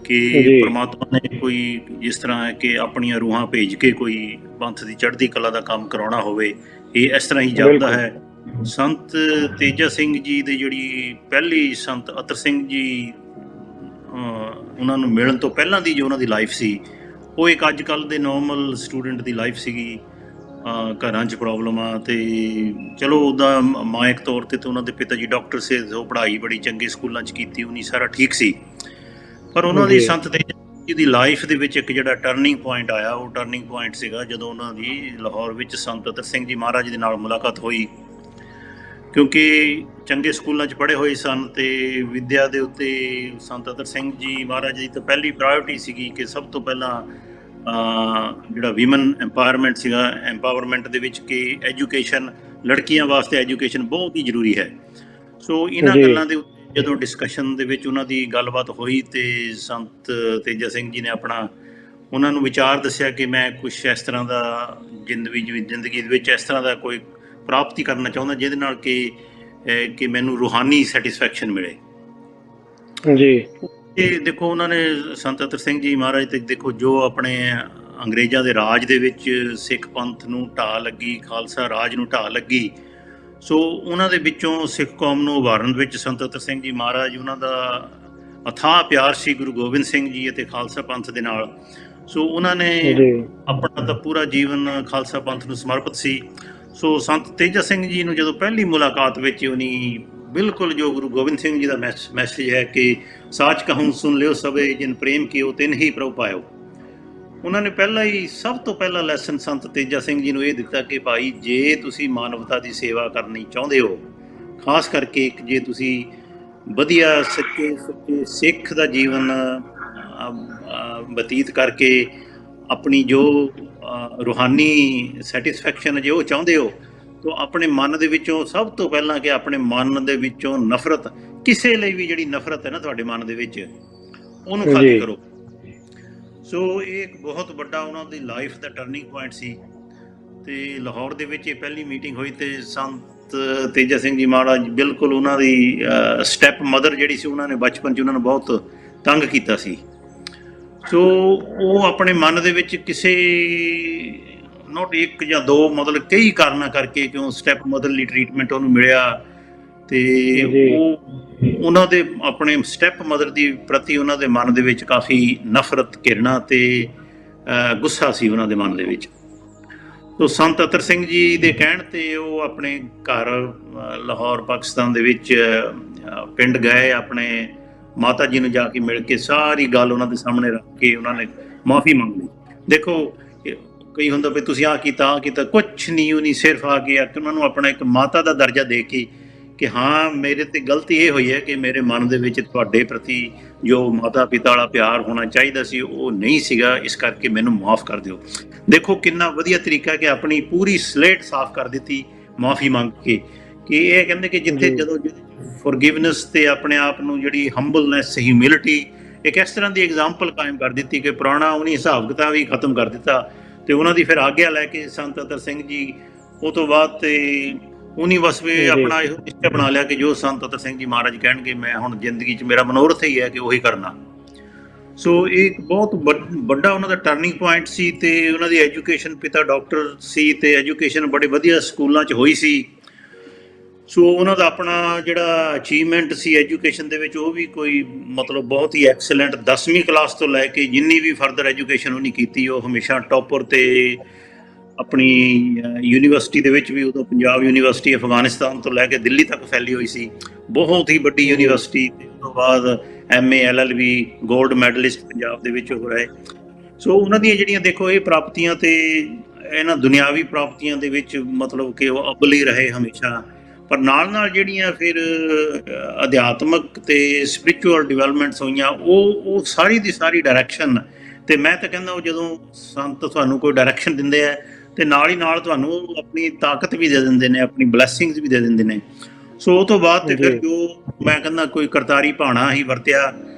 ਕਿ ਪਰਮਾਤਮਾ ਨੇ ਕੋਈ ਜਿਸ ਤਰ੍ਹਾਂ ਹੈ ਕਿ ਆਪਣੀਆਂ ਰੂਹਾਂ ਭੇਜ ਕੇ ਕੋਈ ਪੰਥ ਦੀ ਚੜ੍ਹਦੀ ਕਲਾ ਦਾ ਕੰਮ ਕਰਾਉਣਾ ਹੋਵੇ, ਇਹ ਇਸ ਤਰ੍ਹਾਂ ਹੀ ਜਾਪਦਾ ਹੈ। ਸੰਤ ਤੇਜਾ ਸਿੰਘ ਜੀ ਦੀ ਜਿਹੜੀ ਪਹਿਲੀ ਸੰਤ ਅਤਰ ਸਿੰਘ ਜੀ ਉਹਨਾਂ ਨੂੰ ਮਿਲਣ ਤੋਂ ਪਹਿਲਾਂ ਦੀ ਜੋ ਉਹਨਾਂ ਦੀ ਲਾਈਫ ਸੀ, ਉਹ ਇੱਕ ਅੱਜ ਕੱਲ੍ਹ ਦੇ ਨੋਰਮਲ ਸਟੂਡੈਂਟ ਦੀ ਲਾਈਫ ਸੀਗੀ। ਘਰਾਂ 'ਚ ਪ੍ਰੋਬਲਮ ਆ, ਅਤੇ ਚਲੋ ਉਹਦਾ ਮਾਇਕ ਤੌਰ 'ਤੇ ਤਾਂ ਉਹਨਾਂ ਦੇ ਪਿਤਾ ਜੀ ਡਾਕਟਰ ਸੀ, ਉਹ ਪੜ੍ਹਾਈ ਬੜੀ ਚੰਗੇ ਸਕੂਲਾਂ 'ਚ ਕੀਤੀ, ਉਹਨੀ ਸਾਰਾ ਠੀਕ ਸੀ। ਪਰ ਉਹਨਾਂ ਦੀ ਸੰਤ ਤੇਜਾ ਜੀ ਦੀ ਲਾਈਫ ਦੇ ਵਿੱਚ ਇੱਕ ਜਿਹੜਾ ਟਰਨਿੰਗ ਪੁਆਇੰਟ ਆਇਆ, ਉਹ ਟਰਨਿੰਗ ਪੁਆਇੰਟ ਸੀਗਾ ਜਦੋਂ ਉਹਨਾਂ ਦੀ ਲਾਹੌਰ ਵਿੱਚ ਸੰਤ ਅਤਰ ਸਿੰਘ ਜੀ ਮਹਾਰਾਜ ਦੇ ਨਾਲ ਮੁਲਾਕਾਤ ਹੋਈ। ਕਿਉਂਕਿ ਚੰਗੇ ਸਕੂਲਾਂ 'ਚ ਪੜ੍ਹੇ ਹੋਏ ਸਨ ਅਤੇ ਵਿੱਦਿਆ ਦੇ ਉੱਤੇ ਸੰਤ ਅਤਰ ਸਿੰਘ ਜੀ ਮਹਾਰਾਜ ਦੀ ਤਾਂ ਪਹਿਲੀ ਪ੍ਰਾਇਓਰਟੀ ਸੀਗੀ ਕਿ ਸਭ ਤੋਂ ਪਹਿਲਾਂ ਜਿਹੜਾ ਵੀਮਨ ਐਮਪਾਵਰਮੈਂਟ ਸੀਗਾ, ਐਮਪਾਵਰਮੈਂਟ ਦੇ ਵਿੱਚ ਕਿ ਐਜੂਕੇਸ਼ਨ, ਲੜਕੀਆਂ ਵਾਸਤੇ ਐਜੂਕੇਸ਼ਨ ਬਹੁਤ ਹੀ ਜ਼ਰੂਰੀ ਹੈ। ਸੋ ਇਹਨਾਂ ਗੱਲਾਂ ਦੇ ਉੱਤੇ ਜਦੋਂ ਡਿਸਕਸ਼ਨ ਦੇ ਵਿੱਚ ਉਹਨਾਂ ਦੀ ਗੱਲਬਾਤ ਹੋਈ ਅਤੇ ਸੰਤ ਤੇਜਾ ਸਿੰਘ ਜੀ ਨੇ ਆਪਣਾ ਉਹਨਾਂ ਨੂੰ ਵਿਚਾਰ ਦੱਸਿਆ ਕਿ ਮੈਂ ਕੁਛ ਇਸ ਤਰ੍ਹਾਂ ਦਾ ਜ਼ਿੰਦਗੀ ਦੇ ਵਿੱਚ ਇਸ ਤਰ੍ਹਾਂ ਦਾ ਕੋਈ ਪ੍ਰਾਪਤੀ ਕਰਨਾ ਚਾਹੁੰਦਾ ਜਿਹਦੇ ਨਾਲ ਕਿ ਮੈਨੂੰ ਰੂਹਾਨੀ ਸੈਟਿਸਫੈਕਸ਼ਨ ਮਿਲੇ ਜੀ। ਇਹ ਦੇਖੋ ਉਹਨਾਂ ਨੇ ਸੰਤ ਅਤਰ ਸਿੰਘ ਜੀ ਮਹਾਰਾਜ ਤੇ ਦੇਖੋ ਜੋ ਆਪਣੇ ਅੰਗਰੇਜ਼ਾਂ ਦੇ ਰਾਜ ਦੇ ਵਿੱਚ ਸਿੱਖ ਪੰਥ ਨੂੰ ਢਾਹ ਲੱਗੀ, ਖਾਲਸਾ ਰਾਜ ਨੂੰ ਢਾਹ ਲੱਗੀ, ਸੋ ਉਹਨਾਂ ਦੇ ਵਿੱਚੋਂ ਸਿੱਖ ਕੌਮ ਨੂੰ ਉਭਾਰਨ ਵਿੱਚ ਸੰਤ ਅਤਰ ਸਿੰਘ ਜੀ ਮਹਾਰਾਜ, ਉਹਨਾਂ ਦਾ ਅਥਾਹ ਪਿਆਰ ਸੀ ਗੁਰੂ ਗੋਬਿੰਦ ਸਿੰਘ ਜੀ ਅਤੇ ਖਾਲਸਾ ਪੰਥ ਦੇ ਨਾਲ। ਸੋ ਉਹਨਾਂ ਨੇ ਆਪਣਾ ਤਾਂ ਪੂਰਾ ਜੀਵਨ ਖਾਲਸਾ ਪੰਥ ਨੂੰ ਸਮਰਪਿਤ ਸੀ। ਸੋ ਸੰਤ ਤੇਜਾ ਸਿੰਘ ਜੀ ਨੂੰ ਜਦੋਂ ਪਹਿਲੀ ਮੁਲਾਕਾਤ ਵਿੱਚ ਉਹਨੀ ਬਿਲਕੁਲ ਜੋ ਗੁਰੂ ਗੋਬਿੰਦ ਸਿੰਘ ਜੀ ਦਾ ਮੈਸੇਜ ਹੈ ਕਿ ਸਾਚ ਕਹੂੰ ਸੁਣ ਲਿਓ ਸਭੇ ਜਿਨ ਪ੍ਰੇਮ ਕੀਓ ਤਿਨ ਹੀ ਪ੍ਰਭੂ ਪਾਇਓ, ਉਹਨਾਂ ਨੇ ਪਹਿਲਾਂ ਹੀ ਸਭ ਤੋਂ ਪਹਿਲਾ ਲੈਸਨ ਸੰਤ ਤੇਜਾ ਸਿੰਘ ਜੀ ਨੂੰ ਇਹ ਦਿੱਤਾ ਕਿ ਭਾਈ ਜੇ ਤੁਸੀਂ ਮਾਨਵਤਾ ਦੀ ਸੇਵਾ ਕਰਨੀ ਚਾਹੁੰਦੇ ਹੋ, ਖਾਸ ਕਰਕੇ ਜੇ ਤੁਸੀਂ ਵਧੀਆ ਸੱਚੇ ਸਿੱਖ ਦਾ ਜੀਵਨ ਬਤੀਤ ਕਰਕੇ ਆਪਣੀ ਜੋ ਰੂਹਾਨੀ ਸੈਟਿਸਫੈਕਸ਼ਨ ਜੇ ਉਹ ਚਾਹੁੰਦੇ ਹੋ, ਤਾਂ ਆਪਣੇ ਮਨ ਦੇ ਵਿੱਚੋਂ ਸਭ ਤੋਂ ਪਹਿਲਾਂ ਕਿ ਆਪਣੇ ਮਨ ਦੇ ਵਿੱਚੋਂ ਨਫ਼ਰਤ, ਕਿਸੇ ਲਈ ਵੀ ਜਿਹੜੀ ਨਫ਼ਰਤ ਹੈ ਨਾ ਤੁਹਾਡੇ ਮਨ ਦੇ ਵਿੱਚ, ਉਹਨੂੰ ਖਾਲੀ ਕਰੋ। ਸੋ ਇਹ ਇੱਕ ਬਹੁਤ ਵੱਡਾ ਉਹਨਾਂ ਦੀ ਲਾਈਫ ਦਾ ਟਰਨਿੰਗ ਪੁਆਇੰਟ ਸੀ। ਅਤੇ ਲਾਹੌਰ ਦੇ ਵਿੱਚ ਇਹ ਪਹਿਲੀ ਮੀਟਿੰਗ ਹੋਈ ਅਤੇ ਸੰਤ ਤੇਜਾ ਸਿੰਘ ਜੀ ਮਹਾਰਾਜ ਬਿਲਕੁਲ ਉਹਨਾਂ ਦੀ ਸਟੈਪ ਮਦਰ ਜਿਹੜੀ ਸੀ, ਉਹਨਾਂ ਨੇ ਬਚਪਨ 'ਚ ਉਹਨਾਂ ਨੂੰ ਬਹੁਤ ਤੰਗ ਕੀਤਾ ਸੀ। ਸੋ ਉਹ ਆਪਣੇ ਮਨ ਦੇ ਵਿੱਚ ਕਿਸੇ ਨੋਟ ਇੱਕ ਜਾਂ ਦੋ, ਮਤਲਬ ਕਈ ਕਾਰਨਾਂ ਕਰਕੇ ਕਿਉਂ ਸਟੈਪ ਮਦਰਲੀ ਟਰੀਟਮੈਂਟ ਉਹਨੂੰ ਮਿਲਿਆ, ਅਤੇ ਉਹ ਉਹਨਾਂ ਦੇ ਆਪਣੇ ਸਟੈਪ ਮਦਰ ਦੀ ਪ੍ਰਤੀ ਉਹਨਾਂ ਦੇ ਮਨ ਦੇ ਵਿੱਚ ਕਾਫੀ ਨਫ਼ਰਤ, ਘਿਰਣਾ ਅਤੇ ਗੁੱਸਾ ਸੀ ਉਹਨਾਂ ਦੇ ਮਨ ਦੇ ਵਿੱਚ। ਸੋ ਸੰਤ ਅਤਰ ਸਿੰਘ ਜੀ ਦੇ ਕਹਿਣ ਤੇ ਉਹ ਆਪਣੇ ਘਰ ਲਾਹੌਰ ਪਾਕਿਸਤਾਨ ਦੇ ਵਿੱਚ ਪਿੰਡ ਗਏ, ਆਪਣੇ ਮਾਤਾ ਜੀ ਨੂੰ ਜਾ ਕੇ ਮਿਲ ਕੇ ਸਾਰੀ ਗੱਲ ਉਹਨਾਂ ਦੇ ਸਾਹਮਣੇ ਰੱਖ ਕੇ ਉਹਨਾਂ ਨੇ ਮਾਫੀ ਮੰਗ ਲਈ। ਦੇਖੋ ਕਈ ਹੁੰਦਾ ਵੀ ਤੁਸੀਂ ਆਹ ਕੀਤਾ, ਕੁਛ ਨਹੀਂ, ਉਹ ਨਹੀਂ, ਸਿਰਫ ਆ ਕੇ ਉਹਨਾਂ ਨੂੰ ਆਪਣਾ ਇੱਕ ਮਾਤਾ ਦਾ ਦਰਜਾ ਦੇ ਕੇ ਕਿ ਹਾਂ ਮੇਰੇ ਤੇ ਗਲਤੀ ਇਹ ਹੋਈ ਹੈ ਕਿ ਮੇਰੇ ਮਨ ਦੇ ਵਿੱਚ ਤੁਹਾਡੇ ਪ੍ਰਤੀ ਜੋ ਮਾਤਾ ਪਿਤਾ ਵਾਲਾ ਪਿਆਰ ਹੋਣਾ ਚਾਹੀਦਾ ਸੀ ਉਹ ਨਹੀਂ ਸੀਗਾ, ਇਸ ਕਰਕੇ ਮੈਨੂੰ ਮਾਫ ਕਰ ਦਿਓ। ਦੇਖੋ ਕਿੰਨਾ ਵਧੀਆ ਤਰੀਕਾ ਕਿ ਆਪਣੀ ਪੂਰੀ ਸਲੇਟ ਸਾਫ਼ ਕਰ ਦਿੱਤੀ ਮਾਫੀ ਮੰਗ ਕੇ। ਕਿ ਇਹ ਕਹਿੰਦੇ ਕਿ ਜਿੱਥੇ ਜਦੋਂ ਫੋਰਗਿਵਨੈਸ ਤੇ ਆਪਣੇ ਆਪ ਨੂੰ ਜਿਹੜੀ ਹੰਬਲਨੈਸ, ਹਿਊਮਿਲਿਟੀ, ਇੱਕ ਇਸ ਤਰ੍ਹਾਂ ਦੀ ਐਗਜ਼ਾਮਪਲ ਕਾਇਮ ਕਰ ਦਿੱਤੀ ਕਿ ਪੁਰਾਣਾ ਉਹਨੇ ਹਿਸਾਬ ਕਿਤਾਬ ਹੀ ਖਤਮ ਕਰ ਦਿੱਤਾ। ਤੇ ਉਹਨਾਂ ਦੀ ਫਿਰ ਆਗਿਆ ਲੈ ਕੇ ਸੰਤ ਅਤਰ ਸਿੰਘ ਜੀ ਉਹ ਤੋਂ ਬਾਅਦ ਤੇ ਉਹਨੀ ਬਸ ਵੀ ਆਪਣਾ ਇਹੋ ਨਿਸ਼ਚਾ ਬਣਾ ਲਿਆ ਕਿ ਜੋ ਸੰਤ ਅਤਰ ਸਿੰਘ ਜੀ ਮਹਾਰਾਜ ਕਹਿਣਗੇ ਮੈਂ ਹੁਣ ਜ਼ਿੰਦਗੀ 'ਚ ਮੇਰਾ ਮਨੋਰਥ ਹੀ ਹੈ ਕਿ ਉਹੀ ਕਰਨਾ। ਸੋ ਇਹ ਇੱਕ ਬਹੁਤ ਵੱਡਾ ਉਹਨਾਂ ਦਾ ਟਰਨਿੰਗ ਪੁਆਇੰਟ ਸੀ। ਤੇ ਉਹਨਾਂ ਦੀ ਐਜੂਕੇਸ਼ਨ, ਪਿਤਾ ਡਾਕਟਰ ਸੀ ਤੇ ਐਜੂਕੇਸ਼ਨ ਬੜੇ ਵਧੀਆ ਸਕੂਲਾਂ 'ਚ ਹੋਈ ਸੀ। ਸੋ ਉਹਨਾਂ ਦਾ ਆਪਣਾ ਜਿਹੜਾ ਅਚੀਵਮੈਂਟ ਸੀ ਐਜੂਕੇਸ਼ਨ ਦੇ ਵਿੱਚ ਉਹ ਵੀ ਕੋਈ ਮਤਲਬ ਬਹੁਤ ਹੀ ਐਕਸਲੈਂਟ, 10ਵੀਂ ਕਲਾਸ ਤੋਂ ਲੈ ਕੇ ਜਿੰਨੀ ਵੀ ਫਰਦਰ ਐਜੂਕੇਸ਼ਨ ਉਹਨੇ ਕੀਤੀ ਉਹ ਹਮੇਸ਼ਾ ਟੌਪਰ। ਤੇ ਆਪਣੀ ਯੂਨੀਵਰਸਿਟੀ ਦੇ ਵਿੱਚ ਵੀ ਉਦੋਂ ਪੰਜਾਬ ਯੂਨੀਵਰਸਿਟੀ ਅਫਗਾਨਿਸਤਾਨ ਤੋਂ ਲੈ ਕੇ ਦਿੱਲੀ ਤੱਕ ਫੈਲੀ ਹੋਈ ਸੀ, ਬਹੁਤ ਹੀ ਵੱਡੀ ਯੂਨੀਵਰਸਿਟੀ। ਤੇ ਉਸ ਤੋਂ ਬਾਅਦ MA LLB gold medallist Punjab ਦੇ ਵਿੱਚ ਹੋ ਰਹੇ। ਸੋ ਉਹਨਾਂ ਦੀਆਂ ਜਿਹੜੀਆਂ ਦੇਖੋ ਇਹ ਪ੍ਰਾਪਤੀਆਂ ਤੇ ਇਹਨਾਂ ਦੁਨਿਆਵੀ ਪ੍ਰਾਪਤੀਆਂ ਦੇ ਵਿੱਚ ਮਤਲਬ ਕਿ ਉਹ ਅੱਵਲ ਹੀ ਰਹੇ ਹਮੇਸ਼ਾ। ਪਰ ਨਾਲ ਨਾਲ ਜਿਹੜੀਆਂ ਫਿਰ ਅਧਿਆਤਮਕ ਤੇ ਸਪਿਰਿਚੁਅਲ ਡਿਵੈਲਪਮੈਂਟਸ ਹੋਈਆਂ ਉਹ ਸਾਰੀ ਦੀ ਸਾਰੀ ਡਾਇਰੈਕਸ਼ਨ। ਤੇ ਮੈਂ ਤਾਂ ਕਹਿੰਦਾ ਉਹ ਜਦੋਂ ਸੰਤ ਤੁਹਾਨੂੰ ਕੋਈ ਡਾਇਰੈਕਸ਼ਨ ਦਿੰਦੇ ਆ ਤੇ ਨਾਲ ਹੀ ਨਾਲ ਤੁਹਾਨੂੰ ਆਪਣੀ ਤਾਕਤ ਵੀ ਦੇ ਦਿੰਦੇ ਨੇ, ਆਪਣੀ ਬਲੈਸਿੰਗਸ ਵੀ ਦੇ ਦਿੰਦੇ ਨੇ। ਸੋ ਉਹ ਤੋਂ ਬਾਅਦ ਤੇ ਫਿਰ ਜੋ ਮੈਂ ਕਹਿੰਦਾ ਕੋਈ ਕਰਤਾਰੀ ਭਾਣਾ ਹੀ ਵਰਤਿਆ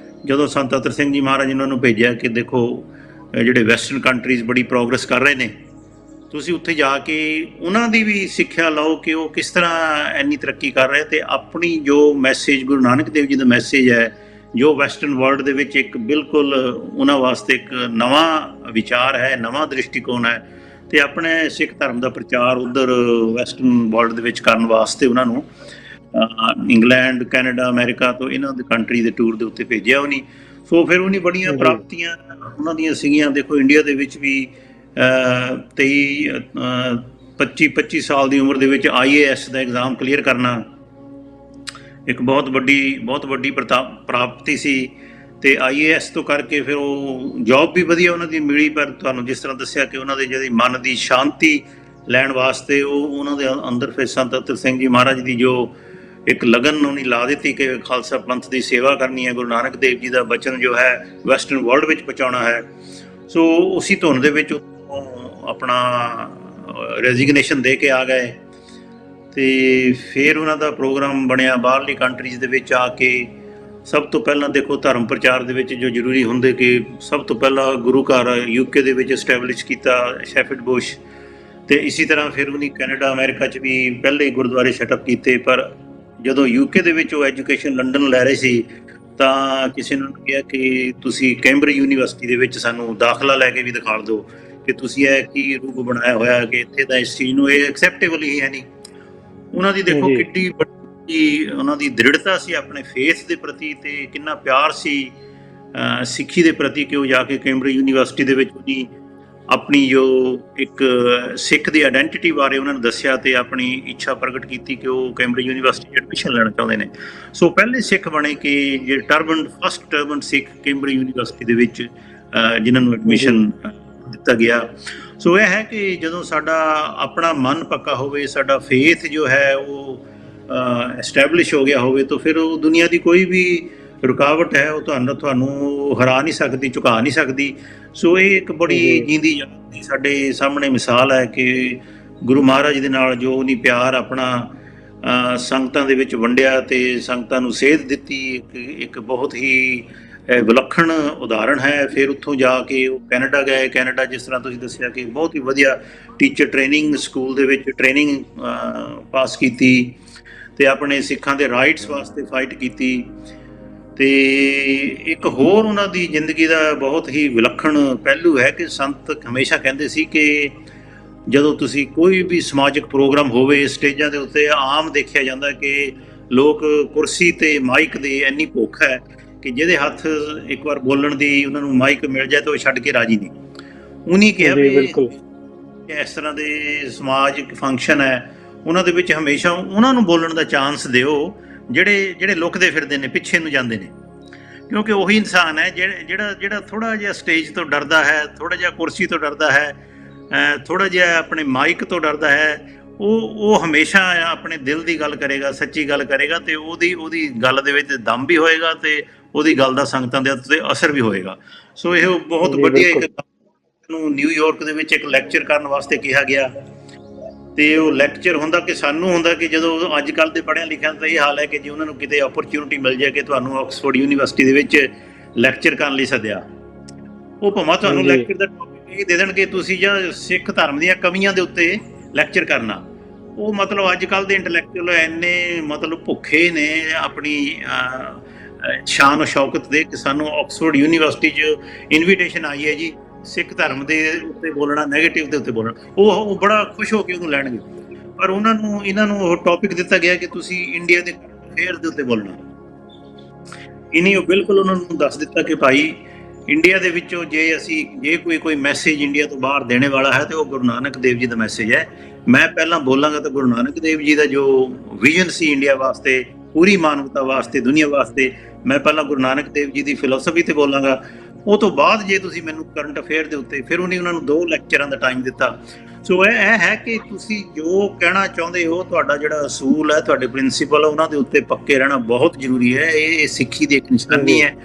ਜਦੋਂ ਸੰਤ ਅਤਰ ਸਿੰਘ ਜੀ ਮਹਾਰਾਜ ਉਹਨਾਂ ਨੂੰ ਭੇਜਿਆ ਕਿ ਦੇਖੋ ਜਿਹੜੇ ਵੈਸਟਰਨ ਕੰਟਰੀਜ਼ ਬੜੀ ਪ੍ਰੋਗਰੈਸ ਕਰ ਰਹੇ ਨੇ, ਤੁਸੀਂ ਉੱਥੇ ਜਾ ਕੇ ਉਹਨਾਂ ਦੀ ਵੀ ਸਿੱਖਿਆ ਲਓ ਕਿ ਉਹ ਕਿਸ ਤਰ੍ਹਾਂ ਇੰਨੀ ਤਰੱਕੀ ਕਰ ਰਹੇ। ਤੇ ਆਪਣੀ ਜੋ ਮੈਸੇਜ ਗੁਰੂ ਨਾਨਕ ਦੇਵ ਜੀ ਦਾ ਮੈਸੇਜ ਹੈ ਜੋ ਵੈਸਟਰਨ ਵਰਲਡ ਦੇ ਵਿੱਚ ਇੱਕ ਬਿਲਕੁਲ ਉਹਨਾਂ ਵਾਸਤੇ ਇੱਕ ਨਵਾਂ ਵਿਚਾਰ ਹੈ, ਨਵਾਂ ਦ੍ਰਿਸ਼ਟੀਕੋਣ ਹੈ। ਤੇ ਆਪਣੇ ਸਿੱਖ ਧਰਮ ਦਾ ਪ੍ਰਚਾਰ ਉੱਧਰ ਵੈਸਟਰਨ ਵਰਲਡ ਦੇ ਵਿੱਚ ਕਰਨ ਵਾਸਤੇ ਉਹਨਾਂ ਨੂੰ ਇੰਗਲੈਂਡ, ਕੈਨੇਡਾ, ਅਮਰੀਕਾ ਤੋਂ ਇਹਨਾਂ ਦੇ ਕੰਟਰੀ ਦੇ ਟੂਰ ਦੇ ਉੱਤੇ ਭੇਜਿਆ ਉਹਨੇ। ਸੋ ਫਿਰ ਉਹਨੇ ਬੜੀਆਂ ਪ੍ਰਾਪਤੀਆਂ ਉਹਨਾਂ ਦੀਆਂ ਸੀਗੀਆਂ। ਦੇਖੋ ਇੰਡੀਆ ਦੇ ਵਿੱਚ ਵੀ 25 ਸਾਲ ਦੀ ਉਮਰ ਦੇ ਵਿੱਚ IAS ਦਾ ਐਗਜ਼ਾਮ ਕਲੀਅਰ ਕਰਨਾ ਇੱਕ ਬਹੁਤ ਵੱਡੀ ਪ੍ਰਾਪਤੀ ਸੀ। ਤੇ IAS ਤੋਂ ਕਰਕੇ ਫਿਰ ਉਹ ਜੌਬ ਵੀ ਵਧੀਆ ਉਹਨਾਂ ਦੀ ਮਿਲੀ। ਪਰ ਤੁਹਾਨੂੰ ਜਿਸ ਤਰ੍ਹਾਂ ਦੱਸਿਆ ਕਿ ਉਹਨਾਂ ਦੇ ਜਿਹੜੀ ਮਨ ਦੀ ਸ਼ਾਂਤੀ ਲੈਣ ਵਾਸਤੇ ਉਹ ਉਹਨਾਂ ਦੇ ਅੰਦਰ ਫਿਰ ਸੰਤ ਅਤਰ ਸਿੰਘ ਜੀ ਮਹਾਰਾਜ ਦੀ ਜੋ ਇੱਕ ਲਗਨ ਉਹਨੇ ਲਾ ਦਿੱਤੀ ਕਿ ਖਾਲਸਾ ਪੰਥ ਦੀ ਸੇਵਾ ਕਰਨੀ ਹੈ, ਗੁਰੂ ਨਾਨਕ ਦੇਵ ਜੀ ਦਾ ਬਚਨ ਜੋ ਹੈ ਵੈਸਟਰਨ ਵਰਲਡ ਵਿੱਚ ਪਹੁੰਚਾਉਣਾ ਹੈ। ਸੋ ਉਸੇ ਧੁਨ ਦੇ ਵਿੱਚ ਆਪਣਾ ਰੈਜ਼ਿਗਨੇਸ਼ਨ ਦੇ ਕੇ ਆ ਗਏ। ਤੇ ਫਿਰ ਉਹਨਾਂ ਦਾ ਪ੍ਰੋਗਰਾਮ ਬਣਿਆ ਬਾਹਰਲੀ ਕੰਟਰੀਜ਼ ਦੇ ਵਿੱਚ ਆ ਕੇ। ਸਭ ਤੋਂ ਪਹਿਲਾਂ ਦੇਖੋ ਧਰਮ ਪ੍ਰਚਾਰ ਦੇ ਵਿੱਚ ਜੋ ਜ਼ਰੂਰੀ ਹੁੰਦੇ ਕਿ ਸਭ ਤੋਂ ਪਹਿਲਾਂ ਗੁਰੂ ਘਰ UK ਦੇ ਵਿੱਚ ਐਸਟੈਬਲਿਸ਼ ਕੀਤਾ, ਸ਼ੈਫਰਡ ਬੁਸ਼। ਤੇ ਇਸੇ ਤਰ੍ਹਾਂ ਫਿਰ ਉਹਨੇ ਕੈਨੇਡਾ, ਅਮਰੀਕਾ 'ਚ ਵੀ ਪਹਿਲੇ ਹੀ ਗੁਰਦੁਆਰੇ ਸੈਟਅਪ ਕੀਤੇ। ਪਰ ਜਦੋਂ UK ਦੇ ਵਿੱਚ ਉਹ ਐਜੂਕੇਸ਼ਨ ਲੰਡਨ ਲੈ ਰਹੇ ਸੀ ਤਾਂ ਕਿਸੇ ਨੇ ਕਿਹਾ ਕਿ ਤੁਸੀਂ ਕੈਂਬਰਿਜ ਯੂਨੀਵਰਸਿਟੀ ਦੇ ਵਿੱਚ ਸਾਨੂੰ ਦਾਖਲਾ ਲੈ ਕੇ ਵੀ ਦਿਖਾ ਦਿਓ ਕਿ ਤੁਸੀਂ ਇਹ ਕੀ ਰੂਪ ਬਣਾਇਆ ਹੋਇਆ ਕਿ ਇੱਥੇ ਦਾ ਇਸ ਚੀਜ਼ ਨੂੰ ਇਹ ਐਕਸੈਪਟੇਬਲ ਹੀ ਹੈ ਨਹੀਂ। ਉਹਨਾਂ ਦੀ ਦੇਖੋ ਕਿੱਡੀ ਵੱਡੀ ਉਹਨਾਂ ਦੀ ਦ੍ਰਿੜਤਾ ਸੀ ਆਪਣੇ ਫੇਥ ਦੇ ਪ੍ਰਤੀ ਤੇ ਕਿੰਨਾ ਪਿਆਰ ਸੀ ਸਿੱਖੀ ਦੇ ਪ੍ਰਤੀ ਕਿ ਉਹ ਜਾ ਕੇ ਕੈਂਬਰਿਜ ਯੂਨੀਵਰਸਿਟੀ ਦੇ ਵਿੱਚ ਉਹਨੇ ਆਪਣੀ ਜੋ ਇੱਕ ਸਿੱਖ ਦੀ ਆਇਡੈਂਟੀਟੀ ਬਾਰੇ ਉਹਨਾਂ ਨੂੰ ਦੱਸਿਆ ਤੇ ਆਪਣੀ ਇੱਛਾ ਪ੍ਰਗਟ ਕੀਤੀ ਕਿ ਉਹ ਕੈਂਬਰਿਜ ਯੂਨੀਵਰਸਿਟੀ 'ਚ ਐਡਮਿਸ਼ਨ ਲੈਣਾ ਚਾਹੁੰਦੇ ਨੇ। ਸੋ ਪਹਿਲੇ ਸਿੱਖ ਬਣੇ ਕਿ ਜੇ ਫਸਟ ਟਰਬਨ ਸਿੱਖ ਕੈਂਬਰਿਜ ਯੂਨੀਵਰਸਿਟੀ ਦੇ ਵਿੱਚ ਜਿਨ੍ਹਾਂ ਨੂੰ ਐਡਮਿਸ਼ਨ ਦਿੱਤਾ ਗਿਆ। ਸੋ ਇਹ ਹੈ ਕਿ ਜਦੋਂ ਸਾਡਾ ਆਪਣਾ ਮਨ ਪੱਕਾ ਹੋਵੇ, ਸਾਡਾ ਫੇਥ ਜੋ ਹੈ ਉਹ ਐਸਟੈਬਲਿਸ਼ ਹੋ ਗਿਆ ਹੋਵੇ ਤਾਂ ਫਿਰ ਉਹ ਦੁਨੀਆ ਦੀ ਕੋਈ ਵੀ ਰੁਕਾਵਟ ਹੈ ਉਹ ਤੁਹਾਨੂੰ ਹਰਾ ਨਹੀਂ ਸਕਦੀ, ਝੁਕਾ ਨਹੀਂ ਸਕਦੀ। ਸੋ ਇਹ ਇੱਕ ਬੜੀ ਜੀਂਦੀ ਜਾਗਦੀ ਸਾਡੇ ਸਾਹਮਣੇ ਮਿਸਾਲ ਹੈ ਕਿ ਗੁਰੂ ਮਹਾਰਾਜ ਦੇ ਨਾਲ ਜੋ ਉਹਨੇ ਪਿਆਰ ਆਪਣਾ ਸੰਗਤਾਂ ਦੇ ਵਿੱਚ ਵੰਡਿਆ ਤੇ ਸੰਗਤਾਂ ਨੂੰ ਸੇਧ ਦਿੱਤੀ, ਇੱਕ ਬਹੁਤ ਹੀ ਵਿਲੱਖਣ ਉਦਾਹਰਣ ਹੈ। ਫਿਰ ਉੱਥੋਂ ਜਾ ਕੇ ਉਹ ਕੈਨੇਡਾ ਗਏ। ਕੈਨੇਡਾ ਜਿਸ ਤਰ੍ਹਾਂ ਤੁਸੀਂ ਦੱਸਿਆ ਕਿ ਬਹੁਤ ਹੀ ਵਧੀਆ ਟੀਚਰ ਟ੍ਰੇਨਿੰਗ ਸਕੂਲ ਦੇ ਵਿੱਚ ਟ੍ਰੇਨਿੰਗ ਪਾਸ ਕੀਤੀ ਤੇ ਆਪਣੇ ਸਿੱਖਾਂ ਦੇ ਰਾਈਟਸ ਵਾਸਤੇ ਫਾਈਟ ਕੀਤੀ। ਤੇ ਇੱਕ ਹੋਰ ਉਹਨਾਂ ਦੀ ਜ਼ਿੰਦਗੀ ਦਾ ਬਹੁਤ ਹੀ ਵਿਲੱਖਣ ਪਹਿਲੂ ਹੈ ਕਿ ਸੰਤ ਹਮੇਸ਼ਾ ਕਹਿੰਦੇ ਸੀ ਕਿ ਜਦੋਂ ਤੁਸੀਂ ਕੋਈ ਵੀ ਸਮਾਜਿਕ ਪ੍ਰੋਗਰਾਮ ਹੋਵੇ ਸਟੇਜਾਂ ਦੇ ਉੱਤੇ ਆਮ ਦੇਖਿਆ ਜਾਂਦਾ ਕਿ ਲੋਕ ਕੁਰਸੀ ਤੇ ਮਾਈਕ ਦੀ ਇੰਨੀ ਭੁੱਖ ਹੈ ਕਿ ਜਿਹਦੇ ਹੱਥ ਇੱਕ ਵਾਰ ਬੋਲਣ ਦੀ ਉਹਨਾਂ ਨੂੰ ਮਾਈਕ ਮਿਲ ਜਾਏ ਤਾਂ ਉਹ ਛੱਡ ਕੇ ਰਾਜੀ ਨਹੀਂ। ਉਹਨੇ ਕਿਹਾ ਵੀ ਇਸ ਤਰ੍ਹਾਂ ਦੇ ਸਮਾਜਿਕ ਫੰਕਸ਼ਨ ਹੈ ਉਹਨਾਂ ਦੇ ਵਿੱਚ ਹਮੇਸ਼ਾ ਉਹਨਾਂ ਨੂੰ ਬੋਲਣ ਦਾ ਚਾਂਸ ਦਿਓ ਜਿਹੜੇ ਲੁਕਦੇ ਫਿਰਦੇ ਨੇ, ਪਿੱਛੇ ਨੂੰ ਜਾਂਦੇ ਨੇ, ਕਿਉਂਕਿ ਉਹੀ ਇਨਸਾਨ ਹੈ ਜਿਹੜਾ ਥੋੜਾ ਜਿਹਾ ਸਟੇਜ ਤੋਂ ਡਰਦਾ ਹੈ, ਥੋੜਾ ਜਿਹਾ ਕੁਰਸੀ ਤੋਂ ਡਰਦਾ ਹੈ, ਥੋੜਾ ਜਿਹਾ ਆਪਣੇ ਮਾਈਕ ਤੋਂ ਡਰਦਾ ਹੈ। ਉਹ ਹਮੇਸ਼ਾ ਆਪਣੇ ਦਿਲ ਦੀ ਗੱਲ ਕਰੇਗਾ, ਸੱਚੀ ਗੱਲ ਕਰੇਗਾ, ਤੇ ਉਹਦੀ ਗੱਲ ਦੇ ਵਿੱਚ ਦਮ ਵੀ ਹੋਏਗਾ ਤੇ ਉਹਦੀ ਗੱਲ ਦਾ ਸੰਗਤਾਂ ਦੇ ਉੱਤੇ ਅਸਰ ਵੀ ਹੋਏਗਾ। ਸੋ ਇਹ ਬਹੁਤ ਵਧੀਆ ਇੱਕ ਨੂੰ ਨਿਊਯਾਰਕ ਦੇ ਵਿੱਚ ਇੱਕ ਲੈਕਚਰ ਕਰਨ ਵਾਸਤੇ ਕਿਹਾ ਗਿਆ, ਤੇ ਉਹ ਲੈਕਚਰ ਹੁੰਦਾ ਕਿ ਸਾਨੂੰ ਹੁੰਦਾ ਕਿ ਜਦੋਂ ਅੱਜ ਕੱਲ੍ਹ ਦੇ ਪੜ੍ਹਿਆਂ ਲਿਖਿਆਂ ਦਾ ਇਹ ਹਾਲ ਹੈ ਕਿ ਜੇ ਉਹਨਾਂ ਨੂੰ ਕਿਤੇ ਓਪਰਚੁਨਿਟੀ ਮਿਲ ਜਾਏ ਕਿ ਤੁਹਾਨੂੰ ਆਕਸਫੋਰਡ ਯੂਨੀਵਰਸਿਟੀ ਦੇ ਵਿੱਚ ਲੈਕਚਰ ਕਰਨ ਲਈ ਸੱਦਿਆ, ਉਹ ਭਾਵੇਂ ਤੁਹਾਨੂੰ ਲੈਕਚਰ ਦਾ ਟੌਪਿਕ ਇਹ ਦੇ ਦੇਣਗੇ ਤੁਸੀਂ ਜਾਂ ਸਿੱਖ ਧਰਮ ਦੀਆਂ ਕਮੀਆਂ ਦੇ ਉੱਤੇ ਲੈਕਚਰ ਕਰਨਾ। ਉਹ ਮਤਲਬ ਅੱਜ ਕੱਲ੍ਹ ਦੇ ਇੰਟੈਲੈਕਚੁਅਲ ਇੰਨੇ ਮਤਲਬ ਭੁੱਖੇ ਨੇ ਆਪਣੀ ਸ਼ਾਨ ਸ਼ੌਕਤ ਦੇ ਕਿ ਸਾਨੂੰ ਆਕਸਫੋਰਡ ਯੂਨੀਵਰਸਿਟੀ 'ਚ ਇਨਵੀਟੇਸ਼ਨ ਆਈ ਹੈ ਜੀ ਸਿੱਖ ਧਰਮ ਦੇ ਉੱਤੇ ਬੋਲਣਾ, ਨੈਗੇਟਿਵ ਦੇ ਉੱਤੇ ਬੋਲਣਾ, ਉਹ ਬੜਾ ਖੁਸ਼ ਹੋ ਕੇ ਉਹਨੂੰ ਲੈਣਗੇ। ਪਰ ਇਹਨਾਂ ਨੂੰ ਉਹ ਟੌਪਿਕ ਦਿੱਤਾ ਗਿਆ ਕਿ ਤੁਸੀਂ ਇੰਡੀਆ ਦੇ ਅਫੇਅਰ ਦੇ ਉੱਤੇ ਬੋਲਣਾ। ਇਨੀ ਉਹ ਬਿਲਕੁਲ ਉਹਨਾਂ ਨੂੰ ਦੱਸ ਦਿੱਤਾ ਕਿ ਭਾਈ ਇੰਡੀਆ ਦੇ ਵਿੱਚੋਂ ਜੇ ਕੋਈ ਮੈਸੇਜ ਇੰਡੀਆ ਤੋਂ ਬਾਹਰ ਦੇਣੇ ਵਾਲਾ ਹੈ ਤੇ ਉਹ ਗੁਰੂ ਨਾਨਕ ਦੇਵ ਜੀ ਦਾ ਮੈਸੇਜ ਹੈ। ਮੈਂ ਪਹਿਲਾਂ ਬੋਲਾਂਗਾ ਤਾਂ ਗੁਰੂ ਨਾਨਕ ਦੇਵ ਜੀ ਦਾ ਜੋ ਵਿਜ਼ਨ ਸੀ ਇੰਡੀਆ ਵਾਸਤੇ, ਪੂਰੀ ਮਾਨਵਤਾ ਵਾਸਤੇ, ਦੁਨੀਆ ਵਾਸਤੇ, ਮੈਂ ਪਹਿਲਾਂ ਗੁਰੂ ਨਾਨਕ ਦੇਵ ਜੀ ਦੀ ਫਿਲਾਸਫੀ ਤੇ ਬੋਲਾਂਗਾ। ਉਹ ਤੋਂ ਬਾਅਦ ਜੇ ਤੁਸੀਂ ਮੈਨੂੰ ਕਰੰਟ ਅਫੇਅਰ ਦੇ ਉੱਤੇ, ਫਿਰ ਉਹਨੇ ਉਹਨਾਂ ਨੂੰ 2 ਲੈਕਚਰਾਂ ਦਾ ਟਾਈਮ ਦਿੱਤਾ। ਸੋ ਇਹ ਹੈ ਕਿ ਤੁਸੀਂ ਜੋ ਕਹਿਣਾ ਚਾਹੁੰਦੇ ਹੋ, ਤੁਹਾਡਾ ਜਿਹੜਾ ਅਸੂਲ ਹੈ, ਤੁਹਾਡੇ ਪ੍ਰਿੰਸੀਪਲ ਹੈ, ਉਹਨਾਂ ਦੇ ਉੱਤੇ ਪੱਕੇ ਰਹਿਣਾ ਬਹੁਤ ਜ਼ਰੂਰੀ ਹੈ। ਇਹ ਸਿੱਖੀ ਦੀ ਇੱਕ ਨਿਸ਼ਾਨੀ ਹੈ।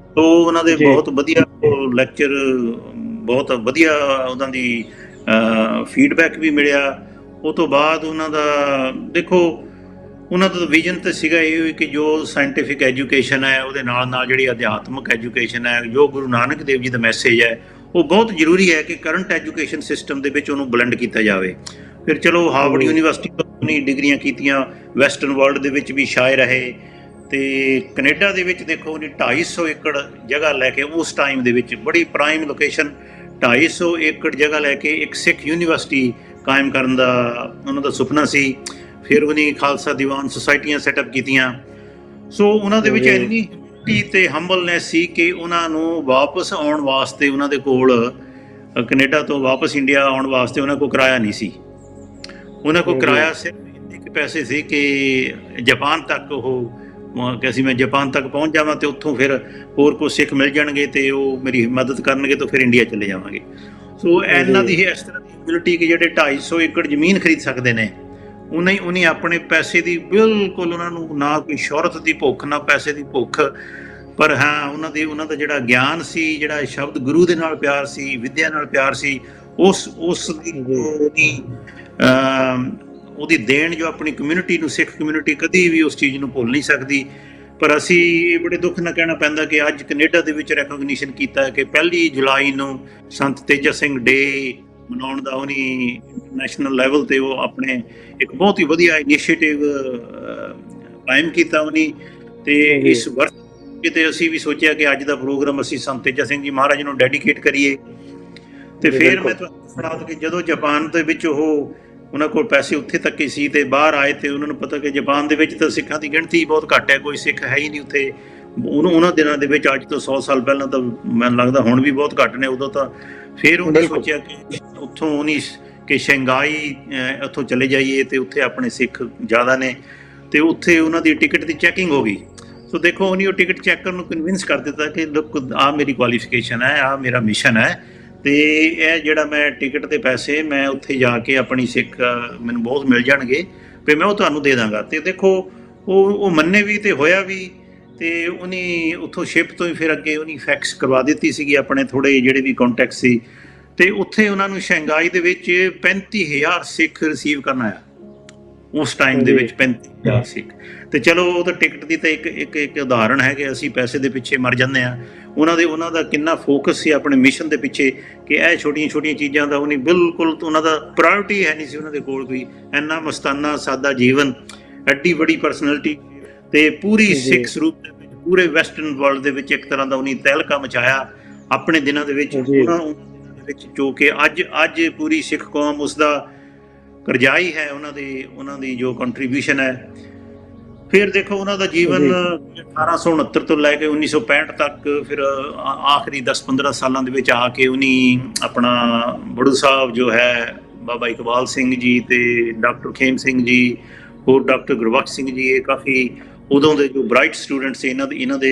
ਸੋ ਉਹਨਾਂ ਦੇ ਬਹੁਤ ਵਧੀਆ ਲੈਕਚਰ, ਬਹੁਤ ਵਧੀਆ ਉਹਨਾਂ ਦੀ ਫੀਡਬੈਕ ਵੀ ਮਿਲਿਆ। ਉਹ ਤੋਂ ਬਾਅਦ ਉਹਨਾਂ ਦਾ ਦੇਖੋ, ਉਹਨਾਂ ਦਾ ਵਿਜ਼ਨ ਤਾਂ ਸੀਗਾ ਇਹ ਕਿ ਜੋ ਸਾਇੰਟੀਫਿਕ ਐਜੂਕੇਸ਼ਨ ਹੈ ਉਹਦੇ ਨਾਲ ਜਿਹੜੀ ਅਧਿਆਤਮਕ ਐਜੂਕੇਸ਼ਨ ਹੈ, ਜੋ ਗੁਰੂ ਨਾਨਕ ਦੇਵ ਜੀ ਦਾ ਮੈਸੇਜ ਹੈ, ਉਹ ਬਹੁਤ ਜ਼ਰੂਰੀ ਹੈ ਕਿ ਕਰੰਟ ਐਜੂਕੇਸ਼ਨ ਸਿਸਟਮ ਦੇ ਵਿੱਚ ਉਹਨੂੰ ਬਲੈਂਡ ਕੀਤਾ ਜਾਵੇ। ਫਿਰ ਚਲੋ ਹਾਰਵਰਡ ਯੂਨੀਵਰਸਿਟੀ ਤੋਂ ਉਹਨੇ ਡਿਗਰੀਆਂ ਕੀਤੀਆਂ, ਵੈਸਟਰਨ ਵਰਲਡ ਦੇ ਵਿੱਚ ਵੀ ਛਾਏ ਰਹੇ, ਤੇ ਕੈਨੇਡਾ ਦੇ ਵਿੱਚ ਦੇਖੋ ਉਹਨੇ 250 ਏਕੜ ਜਗ੍ਹਾ ਲੈ ਕੇ, ਉਸ ਟਾਈਮ ਦੇ ਵਿੱਚ ਬੜੀ ਪ੍ਰਾਈਮ ਲੋਕੇਸ਼ਨ, 250 ਏਕੜ ਜਗ੍ਹਾ ਲੈ ਕੇ ਇੱਕ ਸਿੱਖ ਯੂਨੀਵਰਸਿਟੀ ਕਾਇਮ ਕਰਨ ਦਾ ਉਹਨਾਂ ਦਾ ਸੁਪਨਾ ਸੀ। ਫਿਰ ਉਹਨੇ ਖਾਲਸਾ ਦੀਵਾਨ ਸੁਸਾਇਟੀਆਂ ਸੈਟਅਪ ਕੀਤੀਆਂ। ਸੋ ਉਹਨਾਂ ਦੇ ਵਿੱਚ ਇੰਨੀ ਤੇ ਹੰਬਲਨੈਸ ਸੀ ਕਿ ਉਹਨਾਂ ਨੂੰ ਵਾਪਸ ਆਉਣ ਵਾਸਤੇ, ਉਹਨਾਂ ਦੇ ਕੋਲ ਕੈਨੇਡਾ ਤੋਂ ਵਾਪਸ ਇੰਡੀਆ ਆਉਣ ਵਾਸਤੇ ਉਹਨਾਂ ਕੋਲ ਕਿਰਾਇਆ ਨਹੀਂ ਸੀ। ਉਹਨਾਂ ਕੋਲ ਕਿਰਾਇਆ ਸਿਰਫ ਇੱਕ ਪੈਸੇ ਸੀ ਕਿ ਜਾਪਾਨ ਤੱਕ ਉਹ ਕਿ ਅਸੀਂ ਮੈਂ ਜਾਪਾਨ ਤੱਕ ਪਹੁੰਚ ਜਾਵਾਂ ਤੇ ਉੱਥੋਂ ਫਿਰ ਹੋਰ ਕੋਈ ਸਿੱਖ ਮਿਲ ਜਾਣਗੇ ਤੇ ਉਹ ਮੇਰੀ ਮਦਦ ਕਰਨਗੇ ਤਾਂ ਫਿਰ ਇੰਡੀਆ ਚਲੇ ਜਾਵਾਂਗੇ। ਸੋ ਇਹਨਾਂ ਦੀ ਇਸ ਤਰ੍ਹਾਂ ਦੀ ਐਬਿਲਿਟੀ ਕਿ ਜਿਹੜੇ 250 ਏਕੜ ਜ਼ਮੀਨ ਖਰੀਦ ਸਕਦੇ ਨੇ, ਉਹਨੇ ਆਪਣੇ ਪੈਸੇ ਦੀ ਬਿਲਕੁਲ, ਉਹਨਾਂ ਨੂੰ ਨਾ ਕੋਈ ਸ਼ੋਹਰਤ ਦੀ ਭੁੱਖ, ਨਾ ਪੈਸੇ ਦੀ ਭੁੱਖ, ਪਰ ਹਾਂ ਉਹਨਾਂ ਦਾ ਜਿਹੜਾ ਗਿਆਨ ਸੀ, ਜਿਹੜਾ ਸ਼ਬਦ ਗੁਰੂ ਦੇ ਨਾਲ ਪਿਆਰ ਸੀ, ਵਿਦਿਆ ਨਾਲ ਪਿਆਰ ਸੀ, ਉਸ ਦੀ ਉਹਦੀ ਦੇਣ ਜੋ ਆਪਣੀ ਕਮਿਊਨਿਟੀ ਨੂੰ, ਸਿੱਖ ਕਮਿਊਨਿਟੀ ਕਦੀ ਵੀ ਉਸ ਚੀਜ਼ ਨੂੰ ਭੁੱਲ ਨਹੀਂ ਸਕਦੀ। ਪਰ ਅਸੀਂ ਇਹ ਬੜੇ ਦੁੱਖ ਨਾਲ ਕਹਿਣਾ ਪੈਂਦਾ ਕਿ ਅੱਜ ਕੈਨੇਡਾ ਦੇ ਵਿੱਚ ਰੈਕੋਗਨੀਸ਼ਨ ਕੀਤਾ ਹੈ ਕਿ 1 ਜੁਲਾਈ ਨੂੰ ਸੰਤ ਤੇਜਾ ਸਿੰਘ ਡੇ ਮਨਾਉਣ ਦਾ ਉਹਨੇ ਇੰਟਰਨੈਸ਼ਨਲ ਲੈਵਲ ਤੇ ਉਹ ਆਪਣੇ ਇੱਕ ਬਹੁਤ ਹੀ ਵਧੀਆ ਇਨੀਸ਼ੀਏਟਿਵ ਕਾਇਮ ਕੀਤਾ ਉਹਨੇ। ਤੇ ਇਸ ਵਰਤ ਤੇ ਅਸੀਂ ਵੀ ਸੋਚਿਆ ਕਿ ਅੱਜ ਦਾ ਪ੍ਰੋਗਰਾਮ ਅਸੀਂ ਸੰਤ ਤੇਜਾ ਸਿੰਘ ਜੀ ਮਹਾਰਾਜ ਨੂੰ ਡੈਡੀਕੇਟ ਕਰੀਏ। ਤੇ ਫਿਰ ਮੈਂ ਤੁਹਾਨੂੰ ਸੁਣਾ ਕਿ ਜਦੋਂ ਜਾਪਾਨ ਦੇ ਵਿੱਚ ਉਹਨਾਂ ਕੋਲ ਪੈਸੇ ਉੱਥੇ ਤੱਕ ਹੀ ਸੀ ਤੇ ਬਾਹਰ ਆਏ ਤੇ ਉਹਨਾਂ ਨੂੰ ਪਤਾ ਕਿ ਜਾਪਾਨ ਦੇ ਵਿੱਚ ਤਾਂ ਸਿੱਖਾਂ ਦੀ ਗਿਣਤੀ ਬਹੁਤ ਘੱਟ ਹੈ, ਕੋਈ ਸਿੱਖ ਹੈ ਹੀ ਨਹੀਂ ਉੱਥੇ। ਉਹਨਾਂ ਦਿਨਾਂ ਦੇ ਵਿੱਚ, ਅੱਜ ਤੋਂ 100 ਸਾਲ ਪਹਿਲਾਂ ਤਾਂ ਮੈਨੂੰ ਲੱਗਦਾ ਹੁਣ ਵੀ ਬਹੁਤ ਘੱਟ ਨੇ, ਉਦੋਂ ਤਾਂ। ਫਿਰ ਉਹਨੇ ਸੋਚਿਆ ਕਿ ਉੱਥੋਂ ਉਹਨੇ ਕਿ ਸ਼ੰਘਾਈ ਉੱਥੋਂ ਚਲੇ ਜਾਈਏ ਤੇ ਉੱਥੇ ਆਪਣੇ ਸਿੱਖ ਜ਼ਿਆਦਾ ਨੇ, ਤੇ ਉੱਥੇ ਉਹਨਾਂ ਦੀ ਟਿਕਟ ਦੀ ਚੈਕਿੰਗ ਹੋ ਗਈ। ਸੋ ਦੇਖੋ, ਉਹਨੇ ਉਹ ਟਿਕਟ ਚੈਕਰ ਨੂੰ ਕਨਵਿੰਸ ਕਰ ਦਿੱਤਾ ਕਿ ਲੁੱਕ, ਆਹ ਮੇਰੀ ਕੁਆਲੀਫਿਕੇਸ਼ਨ ਹੈ, ਆਹ ਮੇਰਾ ਮਿਸ਼ਨ ਹੈ, ਤੇ ਇਹ ਜਿਹੜਾ ਮੈਂ ਟਿਕਟ ਦੇ ਪੈਸੇ ਮੈਂ ਉੱਥੇ ਜਾ ਕੇ ਆਪਣੀ ਸਿੱਖ ਮੈਨੂੰ ਬਹੁਤ ਮਿਲ ਜਾਣਗੇ ਵੀ ਮੈਂ ਉਹ ਤੁਹਾਨੂੰ ਦੇ ਦਾਂਗਾ। ਤੇ ਦੇਖੋ ਉਹ ਮੰਨੇ ਵੀ ਤੇ ਹੋਇਆ ਵੀ। ਤੇ ਉਹਨੇ ਉੱਥੋਂ ਸ਼ਿਪ ਤੋਂ ਹੀ ਫਿਰ ਅੱਗੇ ਉਹਨੇ ਫੈਕਸ ਕਰਵਾ ਦਿੱਤੀ ਸੀਗੀ ਆਪਣੇ ਥੋੜ੍ਹੇ ਜਿਹੜੇ ਵੀ ਕੰਟੈਕਟ ਸੀ, ਤੇ ਉੱਥੇ ਉਹਨਾਂ ਨੂੰ ਸ਼ੰਘਾਈ ਦੇ ਵਿੱਚ 35,000 ਸਿੱਖ ਰਿਸੀਵ ਕਰਨਾ ਆ ਉਸ ਟਾਈਮ ਦੇ ਵਿੱਚ, 35,000 ਸਿੱਖ। ਤੇ ਚਲੋ ਉਹ ਤਾਂ ਟਿਕਟ ਦੀ ਤਾਂ ਇੱਕ ਉਦਾਹਰਣ ਹੈ ਕਿ ਅਸੀਂ ਪੈਸੇ ਦੇ ਪਿੱਛੇ ਮਰ ਜਾਂਦੇ ਹਾਂ। ਉਹਨਾਂ ਦਾ ਕਿੰਨਾ ਫੋਕਸ ਸੀ ਆਪਣੇ ਮਿਸ਼ਨ ਦੇ ਪਿੱਛੇ ਕਿ ਇਹ ਛੋਟੀਆਂ ਚੀਜ਼ਾਂ ਦਾ ਉਹਨੇ ਬਿਲਕੁਲ, ਉਹਨਾਂ ਦਾ ਪ੍ਰਾਇਓਰਟੀ ਹੈ ਨਹੀਂ ਸੀ ਉਹਨਾਂ ਦੇ ਕੋਲ ਕੋਈ। ਇੰਨਾ ਮਸਤਾਨਾ ਸਾਦਾ ਜੀਵਨ, ਐਡੀ ਬੜੀ ਪਰਸਨੈਲਿਟੀ, ਤੇ ਪੂਰੀ ਸਿੱਖ ਸਰੂਪ ਦੇ ਵਿੱਚ, ਪੂਰੇ ਵੈਸਟਰਨ ਵਰਲਡ ਦੇ ਵਿੱਚ ਇੱਕ ਤਰ੍ਹਾਂ ਦਾ ਉਹਨੇ ਤਹਿਲਕਾ ਮਚਾਇਆ ਆਪਣੇ ਦਿਨਾਂ ਦੇ ਵਿੱਚ। ਉਹਨਾਂ ਦੇ ਵਿੱਚ ਜੋ ਕਿ ਅੱਜ ਪੂਰੀ ਸਿੱਖ ਕੌਮ ਉਸਦਾ ਕਰਜ਼ਾਈ ਹੈ, ਉਹਨਾਂ ਦੀ ਜੋ ਕੰਟਰੀਬਿਊਸ਼ਨ ਹੈ। ਫਿਰ ਦੇਖੋ ਉਹਨਾਂ ਦਾ ਜੀਵਨ 1869 ਤੋਂ ਲੈ ਕੇ 1965 ਤੱਕ, ਫਿਰ ਆਖਰੀ 10-15 ਸਾਲਾਂ ਦੇ ਵਿੱਚ ਆ ਕੇ ਉਹਨੇ ਆਪਣਾ ਬੜੂ ਸਾਹਿਬ ਜੋ ਹੈ ਬਾਬਾ ਇਕਬਾਲ ਸਿੰਘ ਜੀ ਤੇ ਡਾਕਟਰ ਖੇਮ ਸਿੰਘ ਜੀ, ਹੋਰ ਡਾਕਟਰ ਗੁਰਬਖਸ਼ ਸਿੰਘ ਜੀ, ਇਹ ਕਾਫੀ ਉਦੋਂ ਦੇ ਜੋ ਬ੍ਰਾਈਟ ਸਟੂਡੈਂਟ ਸੀ ਇਹਨਾਂ ਦੇ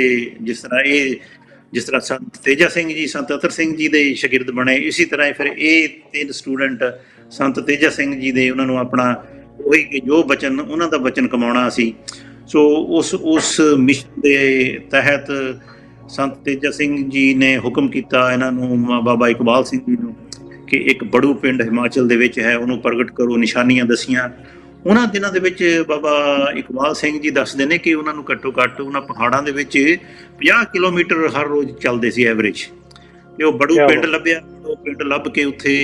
ਜਿਸ ਤਰ੍ਹਾਂ ਸੰਤ ਤੇਜਾ ਸਿੰਘ ਜੀ ਸੰਤ ਅਤਰ ਸਿੰਘ ਜੀ ਦੇ ਸ਼ਾਗਿਰਦ ਬਣੇ, ਇਸੇ ਤਰ੍ਹਾਂ ਫਿਰ ਇਹ 3 ਸਟੂਡੈਂਟ ਸੰਤ ਤੇਜਾ ਸਿੰਘ ਜੀ ਦੇ ਉਹਨਾਂ ਨੂੰ ਆਪਣਾ ਉਹੀ ਕਿ ਜੋ ਬਚਨ ਉਹਨਾਂ ਦਾ ਬਚਨ ਕਮਾਉਣਾ ਸੀ। ਸੋ ਉਸ ਮਿਸ਼ਨ ਦੇ ਤਹਿਤ ਸੰਤ ਤੇਜਾ ਸਿੰਘ ਜੀ ਨੇ ਹੁਕਮ ਕੀਤਾ ਇਹਨਾਂ ਨੂੰ, ਬਾਬਾ ਇਕਬਾਲ ਸਿੰਘ ਜੀ ਨੂੰ, ਕਿ ਇੱਕ ਬੜੂ ਪਿੰਡ ਹਿਮਾਚਲ ਦੇ ਵਿੱਚ ਹੈ, ਉਹਨੂੰ ਪ੍ਰਗਟ ਕਰੋ, ਨਿਸ਼ਾਨੀਆਂ ਦੱਸੀਆਂ। ਉਹਨਾਂ ਦਿਨਾਂ ਦੇ ਵਿੱਚ ਬਾਬਾ ਇਕਬਾਲ ਸਿੰਘ ਜੀ ਦੱਸਦੇ ਨੇ ਕਿ ਉਹਨਾਂ ਨੂੰ ਘੱਟੋ ਘੱਟ ਉਹਨਾਂ ਪਹਾੜਾਂ ਦੇ ਵਿੱਚ 50 ਕਿਲੋਮੀਟਰ ਹਰ ਰੋਜ਼ ਚੱਲਦੇ ਸੀ ਐਵਰੇਜ। ਤੇ ਉਹ ਬੜੂ ਪਿੰਡ ਲੱਭਿਆ, ਉਹ ਪਿੰਡ ਲੱਭ ਕੇ ਉੱਥੇ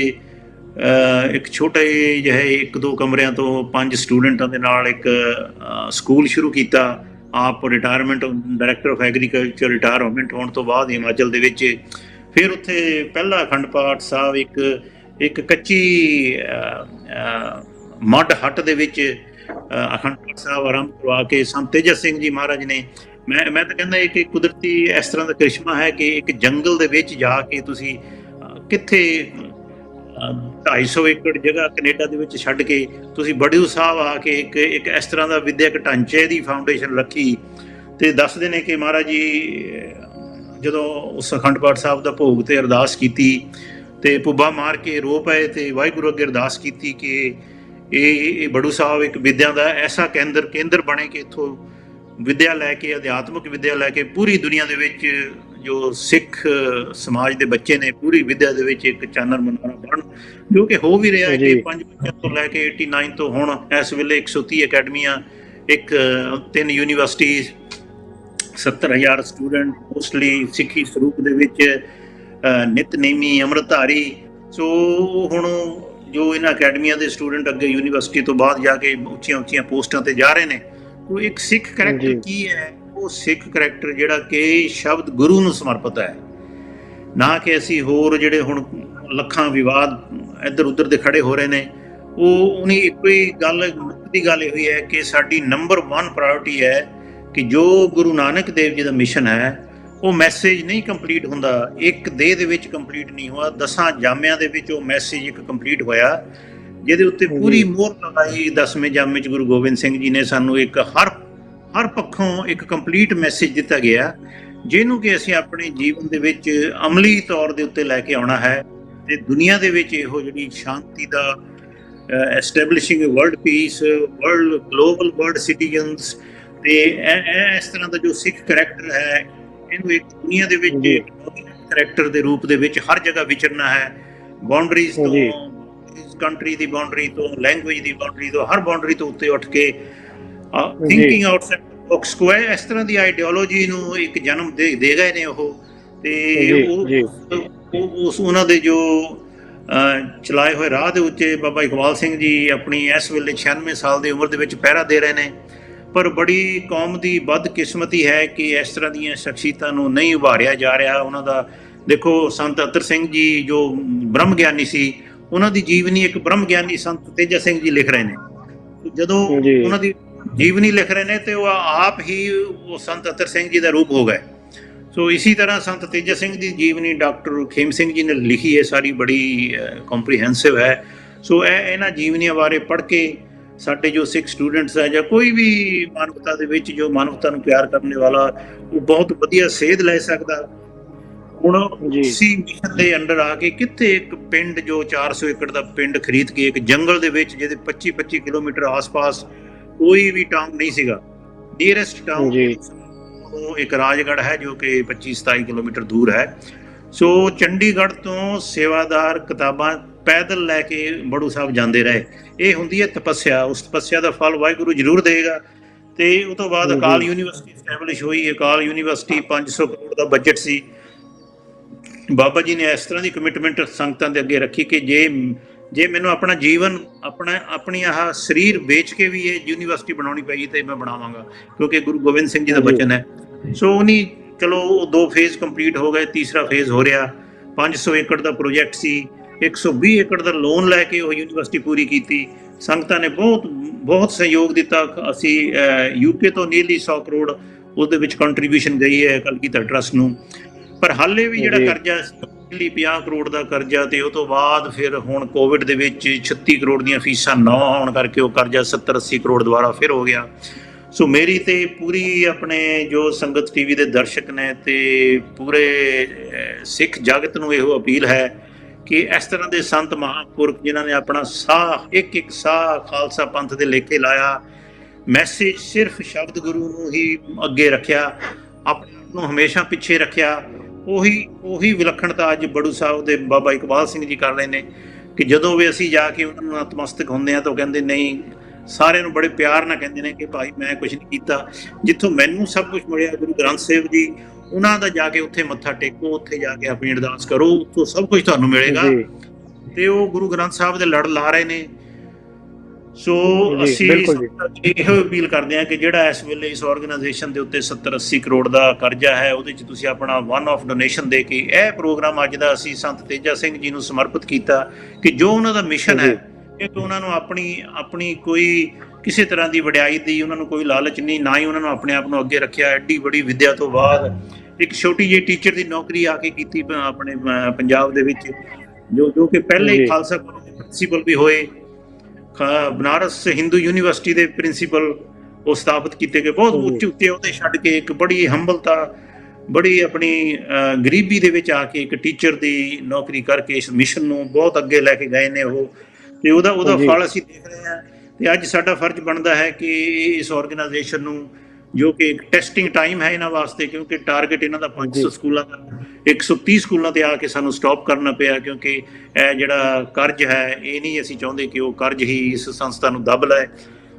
ਇੱਕ ਛੋਟੇ ਜਿਹੇ 1-2 ਕਮਰਿਆਂ ਤੋਂ 5 ਸਟੂਡੈਂਟਾਂ ਦੇ ਨਾਲ ਇੱਕ ਸਕੂਲ ਸ਼ੁਰੂ ਕੀਤਾ। ਆਪ retirement director of agriculture retirement ਹੋਣ ਤੋਂ ਬਾਅਦ ਹਿਮਾਚਲ ਦੇ ਵਿੱਚ ਫਿਰ ਉੱਥੇ ਪਹਿਲਾ ਅਖੰਡ ਪਾਠ ਸਾਹਿਬ ਇੱਕ ਕੱਚੀ ਮੱਡ ਹੱਟ ਦੇ ਵਿੱਚ ਅਖੰਡ ਪਾਠ ਸਾਹਿਬ ਆਰੰਭ ਕਰਵਾ ਕੇ ਸੰਤ ਤੇਜਾ ਸਿੰਘ ਜੀ ਮਹਾਰਾਜ ਨੇ, ਮੈਂ ਤਾਂ ਕਹਿੰਦਾ ਕਿ ਕੁਦਰਤੀ ਇਸ ਤਰ੍ਹਾਂ ਦਾ ਕ੍ਰਿਸ਼ਮਾ ਹੈ ਕਿ ਇੱਕ ਜੰਗਲ ਦੇ ਵਿੱਚ ਜਾ ਕੇ ਤੁਸੀਂ ਕਿੱਥੇ 250 ਏਕੜ ਜਗ੍ਹਾ ਕੈਨੇਡਾ ਦੇ ਵਿੱਚ ਛੱਡ ਕੇ ਤੁਸੀਂ ਬੜੂ ਸਾਹਿਬ ਆ ਕੇ ਇੱਕ ਇਸ ਤਰ੍ਹਾਂ ਦਾ ਵਿਦਿਅਕ ਢਾਂਚੇ ਦੀ ਫਾਊਂਡੇਸ਼ਨ ਰੱਖੀ। ਤੇ ਦੱਸਦੇ ਨੇ ਕਿ ਮਹਾਰਾਜ ਜੀ ਜਦੋਂ ਉਸ ਅਖੰਡ ਪਾਠ ਸਾਹਿਬ ਦਾ ਭੋਗ ਤੇ ਅਰਦਾਸ ਕੀਤੀ ਤੇ ਪੁੱਬਾ ਮਾਰ ਕੇ ਰੋ ਪਏ ਤੇ ਵਾਹਿਗੁਰੂ ਅੱਗੇ ਅਰਦਾਸ ਕੀਤੀ ਕਿ ਇਹ ਬੜੂ ਸਾਹਿਬ ਇੱਕ ਵਿਦਿਆ ਦਾ ਐਸਾ ਕੇਂਦਰ ਬਣੇ ਕਿ ਇੱਥੋਂ ਵਿਦਿਆ ਲੈ ਕੇ, ਅਧਿਆਤਮਿਕ ਵਿਦਿਆ ਲੈ ਕੇ ਪੂਰੀ ਦੁਨੀਆ ਦੇ ਵਿੱਚ ਜੋ ਸਿੱਖ ਸਮਾਜ ਦੇ ਬੱਚੇ ਨੇ ਪੂਰੀ ਵਿਦਿਆ ਦੇ ਵਿੱਚ ਇੱਕ ਚਾਨਣ ਮਨਾਰਾ ਬਣ, ਜੋ ਕਿ ਹੋ ਵੀ ਰਿਹਾ ਹੈ ਕਿ 5 ਬੱਚਿਆਂ ਤੋਂ ਲੈ ਕੇ 89 ਤੋਂ ਹੁਣ ਇਸ ਵੇਲੇ 130 ਅਕੈਡਮੀਆਂ, 3 ਯੂਨੀਵਰਸਿਟੀਜ਼, 70,000 ਸਟੂਡੈਂਟ ਮੋਸਟਲੀ ਸਿੱਖੀ ਸਰੂਪ ਦੇ ਵਿੱਚ ਨਿਤਨੇਮੀ ਅੰਮ੍ਰਿਤਧਾਰੀ। ਸੋ ਹੁਣ ਜੋ ਇਹਨਾਂ ਅਕੈਡਮੀਆਂ ਦੇ ਸਟੂਡੈਂਟ ਅੱਗੇ ਯੂਨੀਵਰਸਿਟੀ ਤੋਂ ਬਾਅਦ ਜਾ ਕੇ ਉੱਚੀਆਂ ਪੋਸਟਾਂ ਤੇ ਜਾ ਰਹੇ ਨੇ। ਉਹ ਇੱਕ ਸਿੱਖ ਕਰੈਕਟਰ ਕੀ ਹੈ? ਉਹ ਸਿੱਖ ਕਰੈਕਟਰ ਜਿਹੜਾ ਕਿ ਸ਼ਬਦ ਗੁਰੂ ਨੂੰ ਸਮਰਪਿਤ ਹੈ, ਨਾ ਕਿ ਅਸੀਂ ਹੋਰ ਜਿਹੜੇ ਹੁਣ ਲੱਖਾਂ ਵਿਵਾਦ ਇੱਧਰ ਉੱਧਰ ਦੇ ਖੜੇ ਹੋ ਰਹੇ ਨੇ। ਉਹਨੀ ਇੱਕੋ ਹੀ ਗੱਲ ਦੀ ਗੱਲ ਇਹ ਹੋਈ ਹੈ ਕਿ ਸਾਡੀ ਨੰਬਰ 1 ਪ੍ਰਾਇੋਰਟੀ ਹੈ ਕਿ ਜੋ ਗੁਰੂ ਨਾਨਕ ਦੇਵ ਜੀ ਦਾ ਮਿਸ਼ਨ ਹੈ ਉਹ ਮੈਸੇਜ ਨਹੀਂ ਕੰਪਲੀਟ ਹੁੰਦਾ, ਇੱਕ ਦੇਹ ਦੇ ਵਿੱਚ ਕੰਪਲੀਟ ਨਹੀਂ ਹੋਇਆ, 10 ਜਾਮਿਆਂ ਦੇ ਵਿੱਚ ਉਹ ਮੈਸੇਜ ਇੱਕ ਕੰਪਲੀਟ ਹੋਇਆ, ਜਿਹਦੇ ਉੱਤੇ ਪੂਰੀ ਮੋਹਰ ਲਗਾਈ 10ਵੇਂ ਜਾਮੇ 'ਚ ਗੁਰੂ ਗੋਬਿੰਦ ਸਿੰਘ ਜੀ ਨੇ ਸਾਨੂੰ ਇੱਕ ਹਰ ਪੱਖੋਂ ਇੱਕ ਕੰਪਲੀਟ ਮੈਸੇਜ ਦਿੱਤਾ ਗਿਆ, ਜਿਹਨੂੰ ਕਿ ਅਸੀਂ ਆਪਣੇ ਜੀਵਨ ਦੇ ਵਿੱਚ ਅਮਲੀ ਤੌਰ ਦੇ ਉੱਤੇ ਲੈ ਕੇ ਆਉਣਾ ਹੈ ਤੇ ਦੁਨੀਆ ਦੇ ਵਿੱਚ ਇਹੋ ਜਿਹੜੀ ਸ਼ਾਂਤੀ ਦਾ establishing world peace, global world citizens ਤੇ ਇਸ ਤਰ੍ਹਾਂ ਦਾ ਜੋ ਸਿੱਖ ਕਰੈਕਟਰ ਹੈ ਇਹਨੂੰ ਇੱਕ ਦੁਨੀਆ ਦੇ ਵਿੱਚ ਕਰੈਕਟਰ ਦੇ ਰੂਪ ਦੇ ਵਿੱਚ ਹਰ ਜਗ੍ਹਾ ਵਿਚਰਨਾ ਹੈ। ਬਾਉਂਡਰੀਜ਼ ਤੋਂ, ਕੰਟਰੀ ਦੀ ਬਾਉਂਡਰੀ ਤੋਂ, ਲੈਂਗੁਏਜ ਦੀ ਬਾਉਂਡਰੀ ਤੋਂ, ਹਰ ਬਾਉਂਡਰੀ ਤੋਂ ਉੱਤੇ ਉੱਠ ਕੇ ਥਿੰਕਿੰਗ ਆਊਟਸਾਈਡ ਬਾਕਸ ਕੋ ਇਸ ਤਰ੍ਹਾਂ ਦੀ ਆਈਡੀਓਲੋਜੀ ਨੂੰ ਇੱਕ ਜਨਮ ਦੇ ਗਏ ਨੇ ਉਹ। ਤੇ ਉਹਨਾਂ ਦੇ ਜੋ ਚਲਾਏ ਹੋਏ ਰਾਹ ਦੇ ਉੱਤੇ ਬਾਬਾ ਇਕਬਾਲ ਸਿੰਘ ਜੀ ਆਪਣੀ ਇਸ ਵੇਲੇ 96 ਸਾਲ ਦੀ ਉਮਰ ਦੇ ਵਿੱਚ ਪਹਿਰਾ ਦੇ ਰਹੇ ਨੇ। ਪਰ ਬੜੀ ਕੌਮ ਦੀ ਬਦਕਿਸਮਤੀ ਹੈ ਕਿ ਇਸ ਤਰ੍ਹਾਂ ਦੀਆਂ ਸ਼ਖਸੀਅਤਾਂ ਨੂੰ ਨਹੀਂ ਉਭਾਰਿਆ ਜਾ ਰਿਹਾ। ਉਹਨਾਂ ਦਾ ਦੇਖੋ, ਸੰਤ ਅਤਰ ਸਿੰਘ ਜੀ ਜੋ ਬ੍ਰਹਮ ਗਿਆਨੀ ਸੀ, ਉਹਨਾਂ ਦੀ ਜੀਵਨੀ ਇੱਕ ਬ੍ਰਹਮ ਗਿਆਨੀ ਸੰਤ ਤੇਜਾ ਸਿੰਘ ਜੀ ਲਿਖ ਰਹੇ ਨੇ। ਜਦੋਂ ਉਹਨਾਂ ਦੀ ਜੀਵਨੀ ਲਿਖ ਰਹੇ ਨੇ ਤੇ ਉਹ ਆਪ ਹੀ ਉਹ ਸੰਤ ਅਤਰ ਸਿੰਘ ਜੀ ਦਾ ਰੂਪ ਹੋ ਗਏ। ਸੋ ਇਸੇ ਤਰ੍ਹਾਂ ਸੰਤ ਤੇਜਾ ਸਿੰਘ ਦੀ ਜੀਵਨੀ ਡਾਕਟਰ ਖੇਮ ਸਿੰਘ ਜੀ ਨੇ ਲਿਖੀ ਹੈ, ਸਾਰੀ ਬੜੀ ਕੰਪਰੀਹੈਂਸਿਵ ਹੈ। ਸੋ ਇਹਨਾਂ ਜੀਵਨੀਆਂ ਬਾਰੇ ਪੜ੍ਹ ਕੇ ਸਾਡੇ ਜੋ ਸਿੱਖ ਸਟੂਡੈਂਟਸ ਹੈ ਜਾਂ ਕੋਈ ਵੀ ਮਾਨਵਤਾ ਦੇ ਵਿੱਚ ਜੋ ਮਾਨਵਤਾ ਨੂੰ ਪਿਆਰ ਕਰਨ ਵਾਲਾ, ਉਹ ਬਹੁਤ ਵਧੀਆ ਸੇਧ ਲੈ ਸਕਦਾ। ਹੁਣ ਇਸੀ ਮਿਸ਼ਨ ਦੇ ਅੰਡਰ ਆ ਕੇ ਕਿੱਥੇ ਇੱਕ ਪਿੰਡ ਜੋ 400 ਏਕੜ ਦਾ ਪਿੰਡ ਖਰੀਦ ਕੇ ਇੱਕ ਜੰਗਲ ਦੇ ਵਿੱਚ ਜਿਹਦੇ 25 ਕਿਲੋਮੀਟਰ ਆਸ-ਪਾਸ ਕੋਈ ਵੀ ਟਾਊਨ ਨਹੀਂ ਸੀਗਾ, ਨੀਅਰੈਸਟ ਟਾਊਨ ਉਹ ਇੱਕ ਰਾਜਗੜ੍ਹ ਹੈ ਜੋ ਕਿ 25-27 ਕਿਲੋਮੀਟਰ ਦੂਰ ਹੈ। ਸੋ ਚੰਡੀਗੜ੍ਹ ਤੋਂ ਸੇਵਾਦਾਰ ਕਿਤਾਬਾਂ ਪੈਦਲ ਲੈ ਕੇ ਬੜੂ ਸਾਹਿਬ ਜਾਂਦੇ ਰਹੇ। ਇਹ ਹੁੰਦੀ ਹੈ ਤਪੱਸਿਆ। ਉਸ ਤਪੱਸਿਆ ਦਾ ਫਲ ਵਾਹਿਗੁਰੂ ਜ਼ਰੂਰ ਦੇਗਾ। ਤੇ ਉਹ ਤੋਂ ਬਾਅਦ ਅਕਾਲ ਯੂਨੀਵਰਸਿਟੀ ਸਟੈਬਲਿਸ਼ ਹੋਈ। ਅਕਾਲ ਯੂਨੀਵਰਸਿਟੀ 500 ਕਰੋੜ ਦਾ ਬਜਟ ਸੀ। ਬਾਬਾ ਜੀ ਨੇ ਇਸ ਤਰ੍ਹਾਂ ਦੀ ਕਮਿਟਮੈਂਟ ਸੰਗਤਾਂ ਦੇ ਅੱਗੇ ਰੱਖੀ ਕਿ ਜੇ ਮੈਨੂੰ ਆਪਣਾ ਜੀਵਨ ਆਪਣੀ ਆਹ ਸਰੀਰ ਵੇਚ ਕੇ ਵੀ ਇਹ ਯੂਨੀਵਰਸਿਟੀ ਬਣਾਉਣੀ ਪਈ ਤੇ ਮੈਂ ਬਣਾਵਾਂਗਾ, ਕਿਉਂਕਿ ਗੁਰੂ ਗੋਬਿੰਦ ਸਿੰਘ ਜੀ ਦਾ ਬਚਨ ਹੈ। ਸੋ ਉਹਨੀ ਚਲੋ 2 ਫੇਜ਼ ਕੰਪਲੀਟ ਹੋ ਗਏ, ਤੀਸਰਾ ਫੇਜ਼ ਹੋ ਰਿਹਾ। 500 ਏਕੜ ਦਾ ਪ੍ਰੋਜੈਕਟ ਸੀ, 120 ਏਕੜ ਦਾ ਲੋਨ ਲੈ ਕੇ ਉਹ ਯੂਨੀਵਰਸਿਟੀ ਪੂਰੀ ਕੀਤੀ। ਸੰਗਤਾਂ ਨੇ ਬਹੁਤ ਸਹਿਯੋਗ ਦਿੱਤਾ। ਅਸੀਂ UK ਤੋਂ ਨੀਅਰਲੀ 100 ਕਰੋੜ ਉਹਦੇ ਵਿੱਚ ਕੰਟਰੀਬਿਊਸ਼ਨ ਗਈ ਹੈ ਕਲਗੀਧਰ ਟਰੱਸਟ ਨੂੰ। ਪਰ ਹਾਲੇ ਵੀ ਜਿਹੜਾ ਕਰਜ਼ਾ ਪਹਿਲੀ 50 ਕਰੋੜ ਦਾ ਕਰਜ਼ਾ, ਤੇ ਉਹ ਤੋਂ ਬਾਅਦ ਫਿਰ ਹੁਣ ਕੋਵਿਡ ਦੇ ਵਿੱਚ 36 ਕਰੋੜ ਦੀਆਂ ਫੀਸਾਂ ਨਾ ਆਉਣ ਕਰਕੇ ਉਹ ਕਰਜ਼ਾ 70-80 ਕਰੋੜ ਦੁਬਾਰਾ ਫਿਰ ਹੋ ਗਿਆ। ਸੋ ਮੇਰੀ ਤੇ ਪੂਰੀ ਆਪਣੇ ਜੋ ਸੰਗਤ ਟੀਵੀ ਦੇ ਦਰਸ਼ਕ ਨੇ ਤੇ ਪੂਰੇ ਸਿੱਖ ਜਗਤ ਨੂੰ ਇਹੋ ਅਪੀਲ ਹੈ ਕਿ ਇਸ ਤਰ੍ਹਾਂ ਦੇ ਸੰਤ ਮਹਾਂਪੁਰਖ ਜਿਨ੍ਹਾਂ ਨੇ ਆਪਣਾ ਸਾਹ ਇੱਕ ਸਾਹ ਖਾਲਸਾ ਪੰਥ ਦੇ ਲੇਖੇ ਲਾਇਆ, ਮੈਸੇਜ ਸਿਰਫ ਸ਼ਬਦ ਗੁਰੂ ਨੂੰ ਹੀ ਅੱਗੇ ਰੱਖਿਆ, ਆਪਣੇ ਆਪ ਨੂੰ ਹਮੇਸ਼ਾ ਪਿੱਛੇ ਰੱਖਿਆ, ਉਹੀ ਵਿਲੱਖਣਤਾ ਅੱਜ ਬੜੂ ਸਾਹਿਬ ਦੇ ਬਾਬਾ ਇਕਬਾਲ ਸਿੰਘ ਜੀ ਕਰ ਰਹੇ ਨੇ ਕਿ ਜਦੋਂ ਵੀ ਅਸੀਂ ਜਾ ਕੇ ਉਹਨਾਂ ਨੂੰ ਨਤਮਸਤਕ ਹੁੰਦੇ ਹਾਂ ਤਾਂ ਉਹ ਕਹਿੰਦੇ ਨਹੀਂ, ਸਾਰਿਆਂ ਨੂੰ ਬੜੇ ਪਿਆਰ ਨਾਲ ਕਹਿੰਦੇ ਨੇ ਕਿ ਭਾਈ ਮੈਂ ਕੁਝ ਨਹੀਂ ਕੀਤਾ, ਜਿੱਥੋਂ ਮੈਨੂੰ ਸਭ ਕੁਝ ਮਿਲਿਆ ਗੁਰੂ ਗ੍ਰੰਥ ਸਾਹਿਬ ਜੀ, ਉਹਨਾਂ ਦਾ ਜਾ ਕੇ ਉੱਥੇ ਮੱਥਾ ਟੇਕੋ, ਉੱਥੇ ਜਾ ਕੇ ਆਪਣੀ ਅਰਦਾਸ ਕਰੋ, ਉੱਥੋਂ ਸਭ ਕੁਝ ਤੁਹਾਨੂੰ ਮਿਲੇਗਾ। ਤੇ ਉਹ ਗੁਰੂ ਗ੍ਰੰਥ ਸਾਹਿਬ ਦੇ ਲੜ ਲਾ ਰਹੇ ਨੇ। ਸੋ ਅਸੀਂ ਇਹੋ ਅਪੀਲ ਕਰਦੇ ਹਾਂ ਕਿ ਜਿਹੜਾ ਇਸ ਵੇਲੇ ਇਸ ਆਰਗੇਨਾਈਜੇਸ਼ਨ ਦੇ ਉੱਤੇ 70-80 ਕਰੋੜ ਦਾ ਕਰਜ਼ਾ ਹੈ, ਉਹਦੇ 'ਚ ਤੁਸੀਂ ਆਪਣਾ ਵਨ ਆਫ ਡੋਨੇਸ਼ਨ ਦੇ ਕੇ ਇਹ ਪ੍ਰੋਗਰਾਮ ਅੱਜ ਦਾ ਅਸੀਂ ਸੰਤ ਤੇਜਾ ਸਿੰਘ ਜੀ ਨੂੰ ਸਮਰਪਿਤ ਕੀਤਾ ਕਿ ਜੋ ਉਹਨਾਂ ਦਾ ਮਿਸ਼ਨ ਹੈ ਕਿ ਉਹਨਾਂ ਨੂੰ ਆਪਣੀ ਕੋਈ ਕਿਸੇ ਤਰ੍ਹਾਂ ਦੀ ਵਡਿਆਈ ਦੀ ਉਹਨਾਂ ਨੂੰ ਕੋਈ ਲਾਲਚ ਨਹੀਂ, ਨਾ ਹੀ ਉਹਨਾਂ ਨੂੰ ਆਪਣੇ ਆਪ ਨੂੰ ਅੱਗੇ ਰੱਖਿਆ। ਐਡੀ ਬੜੀ ਵਿੱਦਿਆ ਤੋਂ ਬਾਅਦ ਇੱਕ ਛੋਟੀ ਜਿਹੀ ਟੀਚਰ ਦੀ ਨੌਕਰੀ ਆ ਕੇ ਕੀਤੀ ਆਪਣੇ ਪੰਜਾਬ ਦੇ ਵਿੱਚ, ਜੋ ਕਿ ਪਹਿਲੇ ਖਾਲਸਾ ਕਾਲਜ ਦੇ ਪ੍ਰਿੰਸੀਪਲ ਵੀ ਹੋਏ, ਬਨਾਰਸ ਹਿੰਦੂ ਯੂਨੀਵਰਸਿਟੀ ਦੇ ਪ੍ਰਿੰਸੀਪਲ ਉਹ ਸਥਾਪਿਤ ਕੀਤੇ ਗਏ, ਬਹੁਤ ਉੱਚੇ ਉੱਤੇ ਉਹਦੇ ਛੱਡ ਕੇ ਇੱਕ ਬੜੀ ਹੰਬਲਤਾ, ਬੜੀ ਆਪਣੀ ਗਰੀਬੀ ਦੇ ਵਿੱਚ ਆ ਕੇ ਇੱਕ ਟੀਚਰ ਦੀ ਨੌਕਰੀ ਕਰਕੇ ਇਸ ਮਿਸ਼ਨ ਨੂੰ ਬਹੁਤ ਅੱਗੇ ਲੈ ਕੇ ਗਏ ਨੇ ਉਹ, ਤੇ ਉਹਦਾ ਫਲ ਅਸੀਂ ਦੇਖ ਰਹੇ ਹਾਂ। ਤੇ ਅੱਜ ਸਾਡਾ ਫਰਜ਼ ਬਣਦਾ ਹੈ ਕਿ ਇਸ ਆਰਗੇਨਾਈਜੇਸ਼ਨ ਨੂੰ, ਜੋ ਕਿ ਇੱਕ ਟੈਸਟਿੰਗ ਟਾਈਮ ਹੈ ਇਹਨਾਂ ਵਾਸਤੇ, ਕਿਉਂਕਿ ਟਾਰਗੇਟ ਇਹਨਾਂ ਦਾ 500 ਸਕੂਲਾਂ ਦਾ, 130 ਸਕੂਲਾਂ ਤੇ ਆ ਕੇ ਸਾਨੂੰ ਸਟਾਪ ਕਰਨਾ ਪਿਆ, ਕਿਉਂਕਿ ਇਹ ਜਿਹੜਾ ਕਰਜ਼ ਹੈ ਇਹ ਨਹੀਂ ਅਸੀਂ ਚਾਹੁੰਦੇ ਕਿ ਉਹ ਕਰਜ਼ ਹੀ ਇਸ ਸੰਸਥਾ ਨੂੰ ਦੱਬ ਲਏ।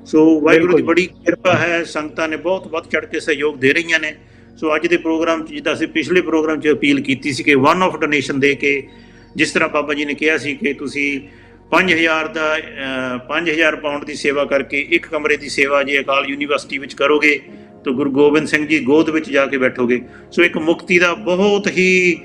ਸੋ ਵਾਹਿਗੁਰੂ ਦੀ ਬੜੀ ਕਿਰਪਾ ਹੈ, ਸੰਗਤਾਂ ਨੇ ਬਹੁਤ ਵੱਧ ਚੜ੍ਹ ਕੇ ਸਹਿਯੋਗ ਦੇ ਰਹੀਆਂ ਨੇ। ਸੋ ਅੱਜ ਦੇ ਪ੍ਰੋਗਰਾਮ 'ਚ ਜਿੱਦਾਂ ਅਸੀਂ ਪਿਛਲੇ ਪ੍ਰੋਗਰਾਮ 'ਚ ਅਪੀਲ ਕੀਤੀ ਸੀ ਕਿ ਵਨ ਆਫ ਡੋਨੇਸ਼ਨ ਦੇ ਕੇ, ਜਿਸ ਤਰ੍ਹਾਂ ਬਾਬਾ ਜੀ ਨੇ ਕਿਹਾ ਸੀ ਕਿ ਤੁਸੀਂ 5000 ਪਾਉਂਡ ਦੀ ਸੇਵਾ ਕਰਕੇ ਇੱਕ ਕਮਰੇ ਦੀ ਸੇਵਾ ਜੇ ਅਕਾਲ ਯੂਨੀਵਰਸਿਟੀ ਵਿੱਚ ਕਰੋਗੇ ਤਾਂ ਗੁਰੂ ਗੋਬਿੰਦ ਸਿੰਘ ਜੀ ਗੋਦ ਵਿੱਚ ਜਾ ਕੇ ਬੈਠੋਗੇ। ਸੋ ਇੱਕ ਮੁਕਤੀ ਦਾ ਬਹੁਤ ਹੀ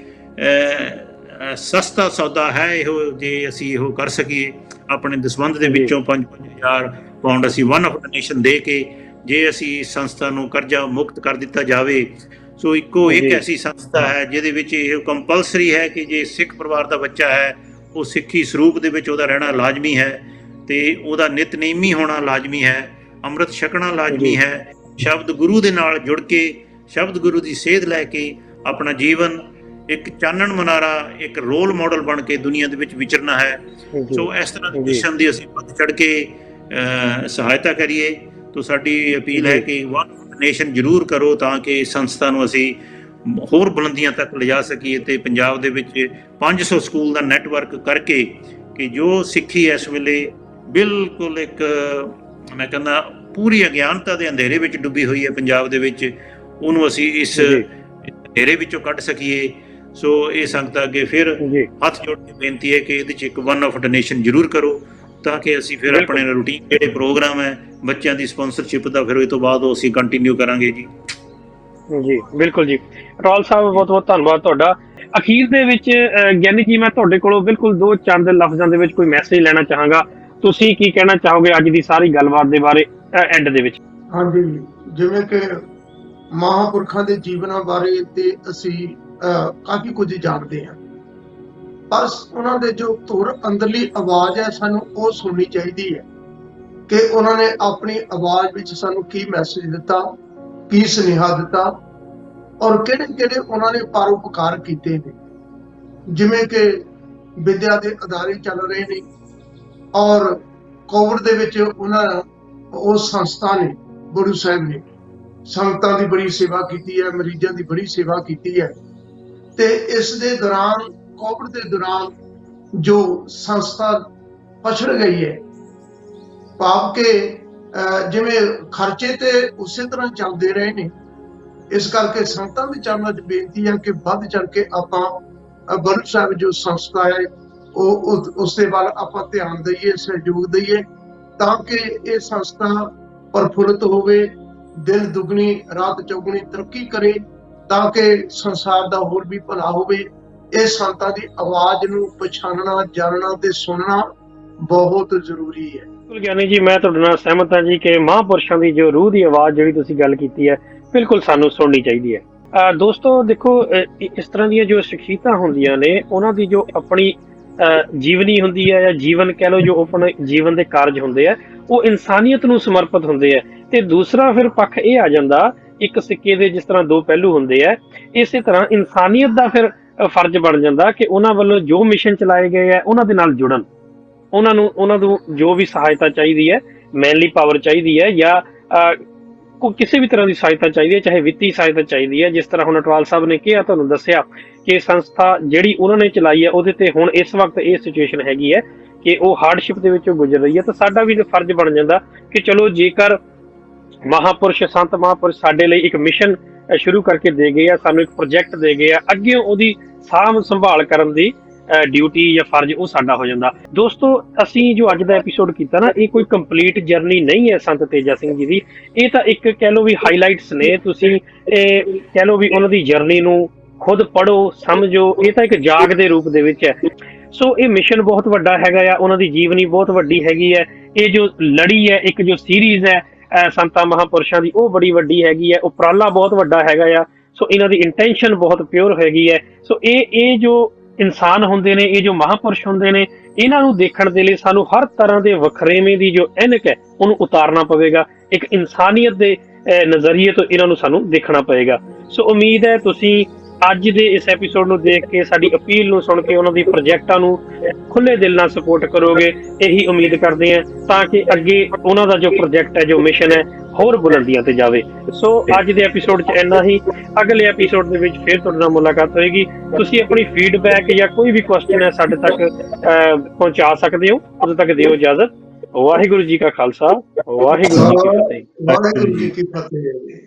ਸਸਤਾ ਸੌਦਾ ਹੈ ਇਹੋ, ਜੇ ਅਸੀਂ ਇਹੋ ਕਰ ਸਕੀਏ ਆਪਣੇ ਦਸਵੰਧ ਦੇ ਵਿੱਚੋਂ 5-5000 ਪਾਉਂਡ ਅਸੀਂ ਵਨ ਆਫ ਡੋਨੇਸ਼ਨ ਦੇ ਕੇ, ਜੇ ਅਸੀਂ ਸੰਸਥਾ ਨੂੰ ਕਰਜ਼ਾ ਮੁਕਤ ਕਰ ਦਿੱਤਾ ਜਾਵੇ। ਸੋ ਇੱਕੋ ਇੱਕ ਐਸੀ ਸੰਸਥਾ ਹੈ ਜਿਹਦੇ ਵਿੱਚ ਇਹ ਕੰਪਲਸਰੀ ਹੈ ਕਿ ਜੇ ਸਿੱਖ ਪਰਿਵਾਰ ਦਾ ਬੱਚਾ ਹੈ ਉਹ ਸਿੱਖੀ ਸਰੂਪ ਦੇ ਵਿੱਚ ਉਹਦਾ ਰਹਿਣਾ ਲਾਜ਼ਮੀ ਹੈ, ਤੇ ਉਹਦਾ ਨਿਤਨੇਮੀ ਹੋਣਾ ਲਾਜ਼ਮੀ ਹੈ, ਅੰਮ੍ਰਿਤ ਛਕਣਾ ਲਾਜ਼ਮੀ ਹੈ, ਸ਼ਬਦ ਗੁਰੂ ਦੇ ਨਾਲ ਜੁੜ ਕੇ, ਸ਼ਬਦ ਗੁਰੂ ਦੀ ਸੇਧ ਲੈ ਕੇ ਆਪਣਾ ਜੀਵਨ ਇੱਕ ਚਾਨਣ ਮਨਾਰਾ, ਇੱਕ ਰੋਲ ਮਾਡਲ ਬਣ ਕੇ ਦੁਨੀਆ ਦੇ ਵਿੱਚ ਵਿਚਰਨਾ ਹੈ। ਸੋ ਇਸ ਤਰ੍ਹਾਂ ਦੀ ਮਿਸ਼ਨ ਦੀ ਅਸੀਂ ਵੱਧ ਚੜ ਕੇ ਸਹਾਇਤਾ ਕਰੀਏ। ਤਾਂ ਸਾਡੀ ਅਪੀਲ ਹੈ ਕਿ ਵਨ ਡੋਨੇਸ਼ਨ ਜ਼ਰੂਰ ਕਰੋ ਤਾਂ ਕਿ ਸੰਸਥਾ ਨੂੰ ਅਸੀਂ ਹੋਰ ਬੁਲੰਦੀਆਂ ਤੱਕ ਲਿਜਾ ਸਕੀਏ ਤੇ ਪੰਜਾਬ ਦੇ ਵਿੱਚ 500 ਸਕੂਲ ਦਾ ਨੈਟਵਰਕ ਕਰਕੇ ਕਿ ਜੋ ਸਿੱਖੀ ਇਸ ਵੇਲੇ ਬਿਲਕੁਲ ਇੱਕ, ਮੈਂ ਕਹਿੰਦਾ ਪੂਰੀ ਅਗਿਆਨਤਾ ਦੇ ਅੰਧੇਰੇ ਵਿੱਚ ਡੁੱਬੀ ਹੋਈ ਹੈ ਪੰਜਾਬ ਦੇ ਵਿੱਚ, ਉਹਨੂੰ ਅਸੀਂ ਇਸ ਅੰਧੇਰੇ ਵਿੱਚੋਂ ਕੱਢ ਸਕੀਏ। ਸੋ ਇਹ ਸੰਗਤਾਂ ਅੱਗੇ ਫਿਰ ਹੱਥ ਜੋੜ ਕੇ ਬੇਨਤੀ ਹੈ ਕਿ ਇਹਦੇ 'ਚ ਇੱਕ ਵਨ ਆਫ ਡੋਨੇਸ਼ਨ ਜ਼ਰੂਰ ਕਰੋ ਤਾਂ ਕਿ ਅਸੀਂ ਫਿਰ ਆਪਣੇ ਰੂਟੀਨ ਜਿਹੜੇ ਪ੍ਰੋਗਰਾਮ ਹੈ ਬੱਚਿਆਂ ਦੀ ਸਪਾਂਸਰਸ਼ਿਪ ਦਾ ਫਿਰ ਇਹ ਤੋਂ ਬਾਅਦ ਉਹ ਅਸੀਂ ਕੰਟੀਨਿਊ ਕਰਾਂਗੇ ਜੀ। ਜੀ ਬਿਲਕੁਲ ਜੀ। ਅਟਵਾਲ ਸਾਹਿਬ ਬਹੁਤ ਬਹੁਤ ਧੰਨਵਾਦ ਤੁਹਾਡਾ। ਅਖੀਰ ਦੇ ਵਿੱਚ ਗਿਆਨੀ ਜੀ ਮੈਂ ਤੁਹਾਡੇ ਕੋਲੋਂ ਬਿਲਕੁਲ 2 ਚੰਦ ਲਫ਼ਜ਼ਾਂ ਦੇ ਵਿੱਚ ਕੋਈ ਮੈਸੇਜ ਲੈਣਾ ਚਾਹਾਂਗਾ, ਤੁਸੀਂ ਕੀ ਕਹਿਣਾ ਚਾਹੋਗੇ ਅੱਜ ਦੀ ਸਾਰੀ ਗੱਲਬਾਤ ਦੇ ਬਾਰੇ ਐਂਡ ਦੇ ਵਿੱਚ? ਹਾਂਜੀ, ਜਿਵੇਂ ਕਿ ਮਹਾਂਪੁਰਖਾਂ ਦੇ ਜੀਵਨਾਂ ਬਾਰੇ ਤੇ ਅਸੀਂ ਕਾਫੀ ਕੁਝ ਜਾਣਦੇ ਹਾਂ, ਪਰ ਉਹਨਾਂ ਦੇ ਜੋ ਧੁਰ ਅੰਦਰਲੀ ਆਵਾਜ਼ ਹੈ ਸਾਨੂੰ ਉਹ ਸੁਣਨੀ ਚਾਹੀਦੀ ਹੈ ਕਿ ਉਹਨਾਂ ਨੇ ਆਪਣੀ ਆਵਾਜ਼ ਵਿੱਚ ਸਾਨੂੰ ਕੀ ਮੈਸੇਜ ਦਿੱਤਾ, ਕੀ ਸੁਨੇਹਾ ਦਿੱਤਾ, ਔਰ ਕਿਹੜੇ ਉਹਨਾਂ ਨੇ ਪਰਉਪਕਾਰ ਕੀਤੇ ਨੇ। ਜਿਵੇਂ ਕਿ ਵਿਦਿਆ ਦੇ ਅਦਾਰੇ ਚੱਲ ਰਹੇ ਨੇ ਔਰ ਕੋਵਿਡ ਦੇ ਵਿੱਚ ਉਸ ਸੰਸਥਾ ਨੇ, ਗੁਰੂ ਸਾਹਿਬ ਨੇ ਸੰਗਤਾਂ ਦੀ ਬੜੀ ਸੇਵਾ ਕੀਤੀ ਹੈ, ਮਰੀਜ਼ਾਂ ਦੀ ਬੜੀ ਸੇਵਾ ਕੀਤੀ ਹੈ। ਤੇ ਇਸ ਦੇ ਦੌਰਾਨ, ਕੋਵਿਡ ਦੇ ਦੌਰਾਨ ਜੋ ਸੰਸਥਾ ਪਛੜ ਗਈ ਹੈ, ਭਾਵ ਕਿ ਜਿਵੇਂ ਖਰਚੇ ਤੇ ਉਸੇ ਤਰ੍ਹਾਂ ਚੱਲਦੇ ਰਹੇ ਨੇ, ਇਸ ਕਰਕੇ ਸੰਗਤਾਂ ਦੇ ਚਰਨਾਂ 'ਚ ਬੇਨਤੀ ਹੈ ਕਿ ਵੱਧ ਚੜ ਕੇ ਆਪਾਂ ਗੁਰੂ ਸਾਹਿਬ ਜੋ ਸੰਸਥਾ ਹੈ ਉਸ ਦੇ ਵੱਲ ਆਪਾਂ ਧਿਆਨ ਦਈਏ, ਸਹਿਯੋਗ ਦਈਏ ਤਾਂ ਕਿ ਇਹ ਸੰਸਥਾ ਪ੍ਰਫੁੱਲਤ ਹੋਵੇ, ਦਿਨ ਦੁਗਣੀ ਰਾਤ ਚੌਗੁਣੀ ਤਰੱਕੀ ਕਰੇ ਤਾਂ ਕਿ ਸੰਸਾਰ ਦਾ ਹੋਰ ਵੀ ਭਲਾ ਹੋਵੇ। ਇਹ ਸੰਤਾਂ ਦੀ ਆਵਾਜ਼ ਨੂੰ ਪਛਾਣਨਾ, ਜਾਣਨਾ ਤੇ ਸੁਣਨਾ ਬਹੁਤ ਜ਼ਰੂਰੀ ਹੈ। ਗਿਆਨੀ ਜੀ ਮੈਂ ਤੁਹਾਡੇ ਨਾਲ ਸਹਿਮਤ ਹਾਂ ਜੀ ਕਿ ਮਹਾਂਪੁਰਸ਼ਾਂ ਦੀ ਜੋ ਰੂਹ ਦੀ ਆਵਾਜ਼ ਜਿਹੜੀ ਤੁਸੀਂ ਗੱਲ ਕੀਤੀ ਹੈ ਬਿਲਕੁਲ ਸਾਨੂੰ ਸੁਣਨੀ ਚਾਹੀਦੀ ਹੈ। ਦੋਸਤੋ ਦੇਖੋ, ਇਸ ਤਰ੍ਹਾਂ ਦੀਆਂ ਜੋ ਸ਼ਖਸੀਅਤਾਂ ਹੁੰਦੀਆਂ ਨੇ ਉਹਨਾਂ ਦੀ ਜੋ ਆਪਣੀ ਜੀਵਨੀ ਹੁੰਦੀ ਹੈ, ਜਾਂ ਜੀਵਨ ਕਹਿ ਲਓ, ਜੋ ਆਪਣੇ ਜੀਵਨ ਦੇ ਕਾਰਜ ਹੁੰਦੇ ਆ ਉਹ ਇਨਸਾਨੀਅਤ ਨੂੰ ਸਮਰਪਿਤ ਹੁੰਦੇ ਆ। ਤੇ ਦੂਸਰਾ ਫਿਰ ਪੱਖ ਇਹ ਆ ਜਾਂਦਾ, ਇੱਕ ਸਿੱਕੇ ਦੇ ਜਿਸ ਤਰ੍ਹਾਂ ਦੋ ਪਹਿਲੂ ਹੁੰਦੇ ਆ, ਇਸੇ ਤਰ੍ਹਾਂ ਇਨਸਾਨੀਅਤ ਦਾ ਫਿਰ ਫਰਜ਼ ਬਣ ਜਾਂਦਾ ਕਿ ਉਹਨਾਂ ਵੱਲੋਂ ਜੋ ਮਿਸ਼ਨ ਚਲਾਏ ਗਏ ਆ ਉਹਨਾਂ ਦੇ ਨਾਲ ਜੁੜਨ, ਉਹਨਾਂ ਨੂੰ ਜੋ ਵੀ ਸਹਾਇਤਾ ਚਾਹੀਦੀ ਹੈ, ਮੈਨਲੀ ਪਾਵਰ ਚਾਹੀਦੀ ਹੈ, ਜਾਂ ਕੋਈ ਕਿਸੇ ਵੀ ਤਰ੍ਹਾਂ ਦੀ ਸਹਾਇਤਾ ਚਾਹੀਦੀ ਹੈ, ਚਾਹੇ ਵਿੱਤੀ ਸਹਾਇਤਾ ਚਾਹੀਦੀ ਹੈ। ਜਿਸ ਤਰ੍ਹਾਂ ਹੁਣ ਅਟਵਾਲ ਸਾਹਿਬ ਨੇ ਕਿਹਾ, ਤੁਹਾਨੂੰ ਦੱਸਿਆ ਕਿ ਸੰਸਥਾ ਜਿਹੜੀ ਉਹਨਾਂ ਨੇ ਚਲਾਈ ਹੈ ਉਹਦੇ ਤੇ ਹੁਣ ਇਸ ਵਕਤ ਇਹ ਸਿਚੁਏਸ਼ਨ ਹੈਗੀ ਹੈ ਕਿ ਉਹ ਹਾਰਡਸ਼ਿਪ ਦੇ ਵਿੱਚੋਂ ਗੁਜ਼ਰ ਰਹੀ ਹੈ। ਤਾਂ ਸਾਡਾ ਵੀ ਫਰਜ਼ ਬਣ ਜਾਂਦਾ ਕਿ ਚਲੋ, ਜੇਕਰ ਮਹਾਪੁਰਸ਼, ਸੰਤ ਮਹਾਪੁਰਸ਼ ਸਾਡੇ ਲਈ ਇੱਕ ਮਿਸ਼ਨ ਸ਼ੁਰੂ ਕਰਕੇ ਦੇ ਗਏ ਆ, ਸਾਨੂੰ ਇੱਕ ਪ੍ਰੋਜੈਕਟ ਦੇ ਗਏ ਆ, ਅੱਗੇ ਉਹਦੀ ਸਾਂਭ ਸੰਭਾਲ ਕਰਨ ਦੀ ਡਿਊਟੀ ਜਾਂ ਫਰਜ਼ ਉਹ ਸਾਡਾ ਹੋ ਜਾਂਦਾ। ਦੋਸਤੋ, ਅਸੀਂ ਜੋ ਅੱਜ ਦਾ ਐਪੀਸੋਡ ਕੀਤਾ ਨਾ, ਇਹ ਕੋਈ ਕੰਪਲੀਟ ਜਰਨੀ ਨਹੀਂ ਹੈ ਸੰਤ ਤੇਜਾ ਸਿੰਘ ਜੀ ਦੀ। ਇਹ ਤਾਂ ਇੱਕ ਕਹਿ ਲਓ ਵੀ ਹਾਈਲਾਈਟਸ ਨੇ। ਤੁਸੀਂ ਕਹਿ ਲਓ ਵੀ ਉਹਨਾਂ ਦੀ ਜਰਨੀ ਨੂੰ ਖੁਦ ਪੜ੍ਹੋ, ਸਮਝੋ। ਇਹ ਤਾਂ ਇੱਕ ਜਾਗ ਦੇ ਰੂਪ ਦੇ ਵਿੱਚ ਹੈ। ਸੋ ਇਹ ਮਿਸ਼ਨ ਬਹੁਤ ਵੱਡਾ ਹੈਗਾ ਆ, ਉਹਨਾਂ ਦੀ ਜੀਵਨੀ ਬਹੁਤ ਵੱਡੀ ਹੈਗੀ ਹੈ। ਇਹ ਜੋ ਲੜੀ ਹੈ, ਇੱਕ ਜੋ ਸੀਰੀਜ਼ ਹੈ ਸੰਤਾਂ ਮਹਾਂਪੁਰਸ਼ਾਂ ਦੀ, ਉਹ ਬੜੀ ਵੱਡੀ ਹੈਗੀ ਹੈ। ਉਪਰਾਲਾ ਬਹੁਤ ਵੱਡਾ ਹੈਗਾ ਆ। ਸੋ ਇਹਨਾਂ ਦੀ ਇੰਟੈਂਸ਼ਨ ਬਹੁਤ ਪਿਓਰ ਹੈਗੀ ਹੈ। ਸੋ ਇਹ ਜੋ ਇਨਸਾਨ ਹੁੰਦੇ ਨੇ, ਇਹ ਜੋ ਮਹਾਂਪੁਰਸ਼ ਹੁੰਦੇ ਨੇ, ਇਹਨਾਂ ਨੂੰ ਦੇਖਣ ਦੇ ਲਈ ਸਾਨੂੰ ਹਰ ਤਰ੍ਹਾਂ ਦੇ ਵਖਰੇਵੇਂ ਦੀ ਜੋ ਐਨਕ ਹੈ ਉਹਨੂੰ ਉਤਾਰਨਾ ਪਵੇਗਾ। ਇੱਕ ਇਨਸਾਨੀਅਤ ਦੇ ਨਜ਼ਰੀਏ ਤੋਂ ਇਹਨਾਂ ਨੂੰ ਸਾਨੂੰ ਦੇਖਣਾ ਪਏਗਾ। ਸੋ ਉਮੀਦ ਹੈ ਤੁਸੀਂ ਅੱਜ ਦੇ ਇਸ ਐਪੀਸੋਡ ਨੂੰ ਦੇਖ ਕੇ, ਸਾਡੀ ਅਪੀਲ ਨੂੰ ਸੁਣ ਕੇ, ਉਹਨਾਂ ਦੀ ਪ੍ਰੋਜੈਕਟਾਂ ਨੂੰ ਖੁੱਲੇ ਦਿਲ ਨਾਲ ਸਪੋਰਟ ਕਰੋਗੇ, ਇਹੀ ਉਮੀਦ ਕਰਦੇ ਹਾਂ, ਤਾਂ ਕਿ ਅੱਗੇ ਉਹਨਾਂ ਦਾ ਜੋ ਪ੍ਰੋਜੈਕਟ ਹੈ, ਜੋ ਮਿਸ਼ਨ ਹੈ, ਹੋਰ ਬੁਲੰਦੀਆਂ ਤੇ ਜਾਵੇ। ਸੋ ਅੱਜ ਦੇ ਐਪੀਸੋਡ 'ਚ ਇੰਨਾ ਹੀ। ਅਗਲੇ ਐਪੀਸੋਡ ਦੇ ਵਿੱਚ ਫਿਰ ਤੁਹਾਡੇ ਨਾਲ ਮੁਲਾਕਾਤ ਹੋਏਗੀ। ਤੁਸੀਂ ਆਪਣੀ ਫੀਡਬੈਕ ਜਾਂ ਕੋਈ ਵੀ ਕੁਐਸਚਨ ਹੈ ਸਾਡੇ ਤੱਕ ਪਹੁੰਚਾ ਸਕਦੇ ਹੋ। ਉਦੋਂ ਤੱਕ ਦਿਓ ਇਜਾਜ਼ਤ। ਵਾਹਿਗੁਰੂ ਜੀ ਕਾ ਖਾਲਸਾ, ਵਾਹਿਗੁਰੂ ਜੀ ਕੀ ਫਤਿਹ। ਵਾਹਿਗੁਰੂ ਜੀ ਕੀ ਫਤਿਹ।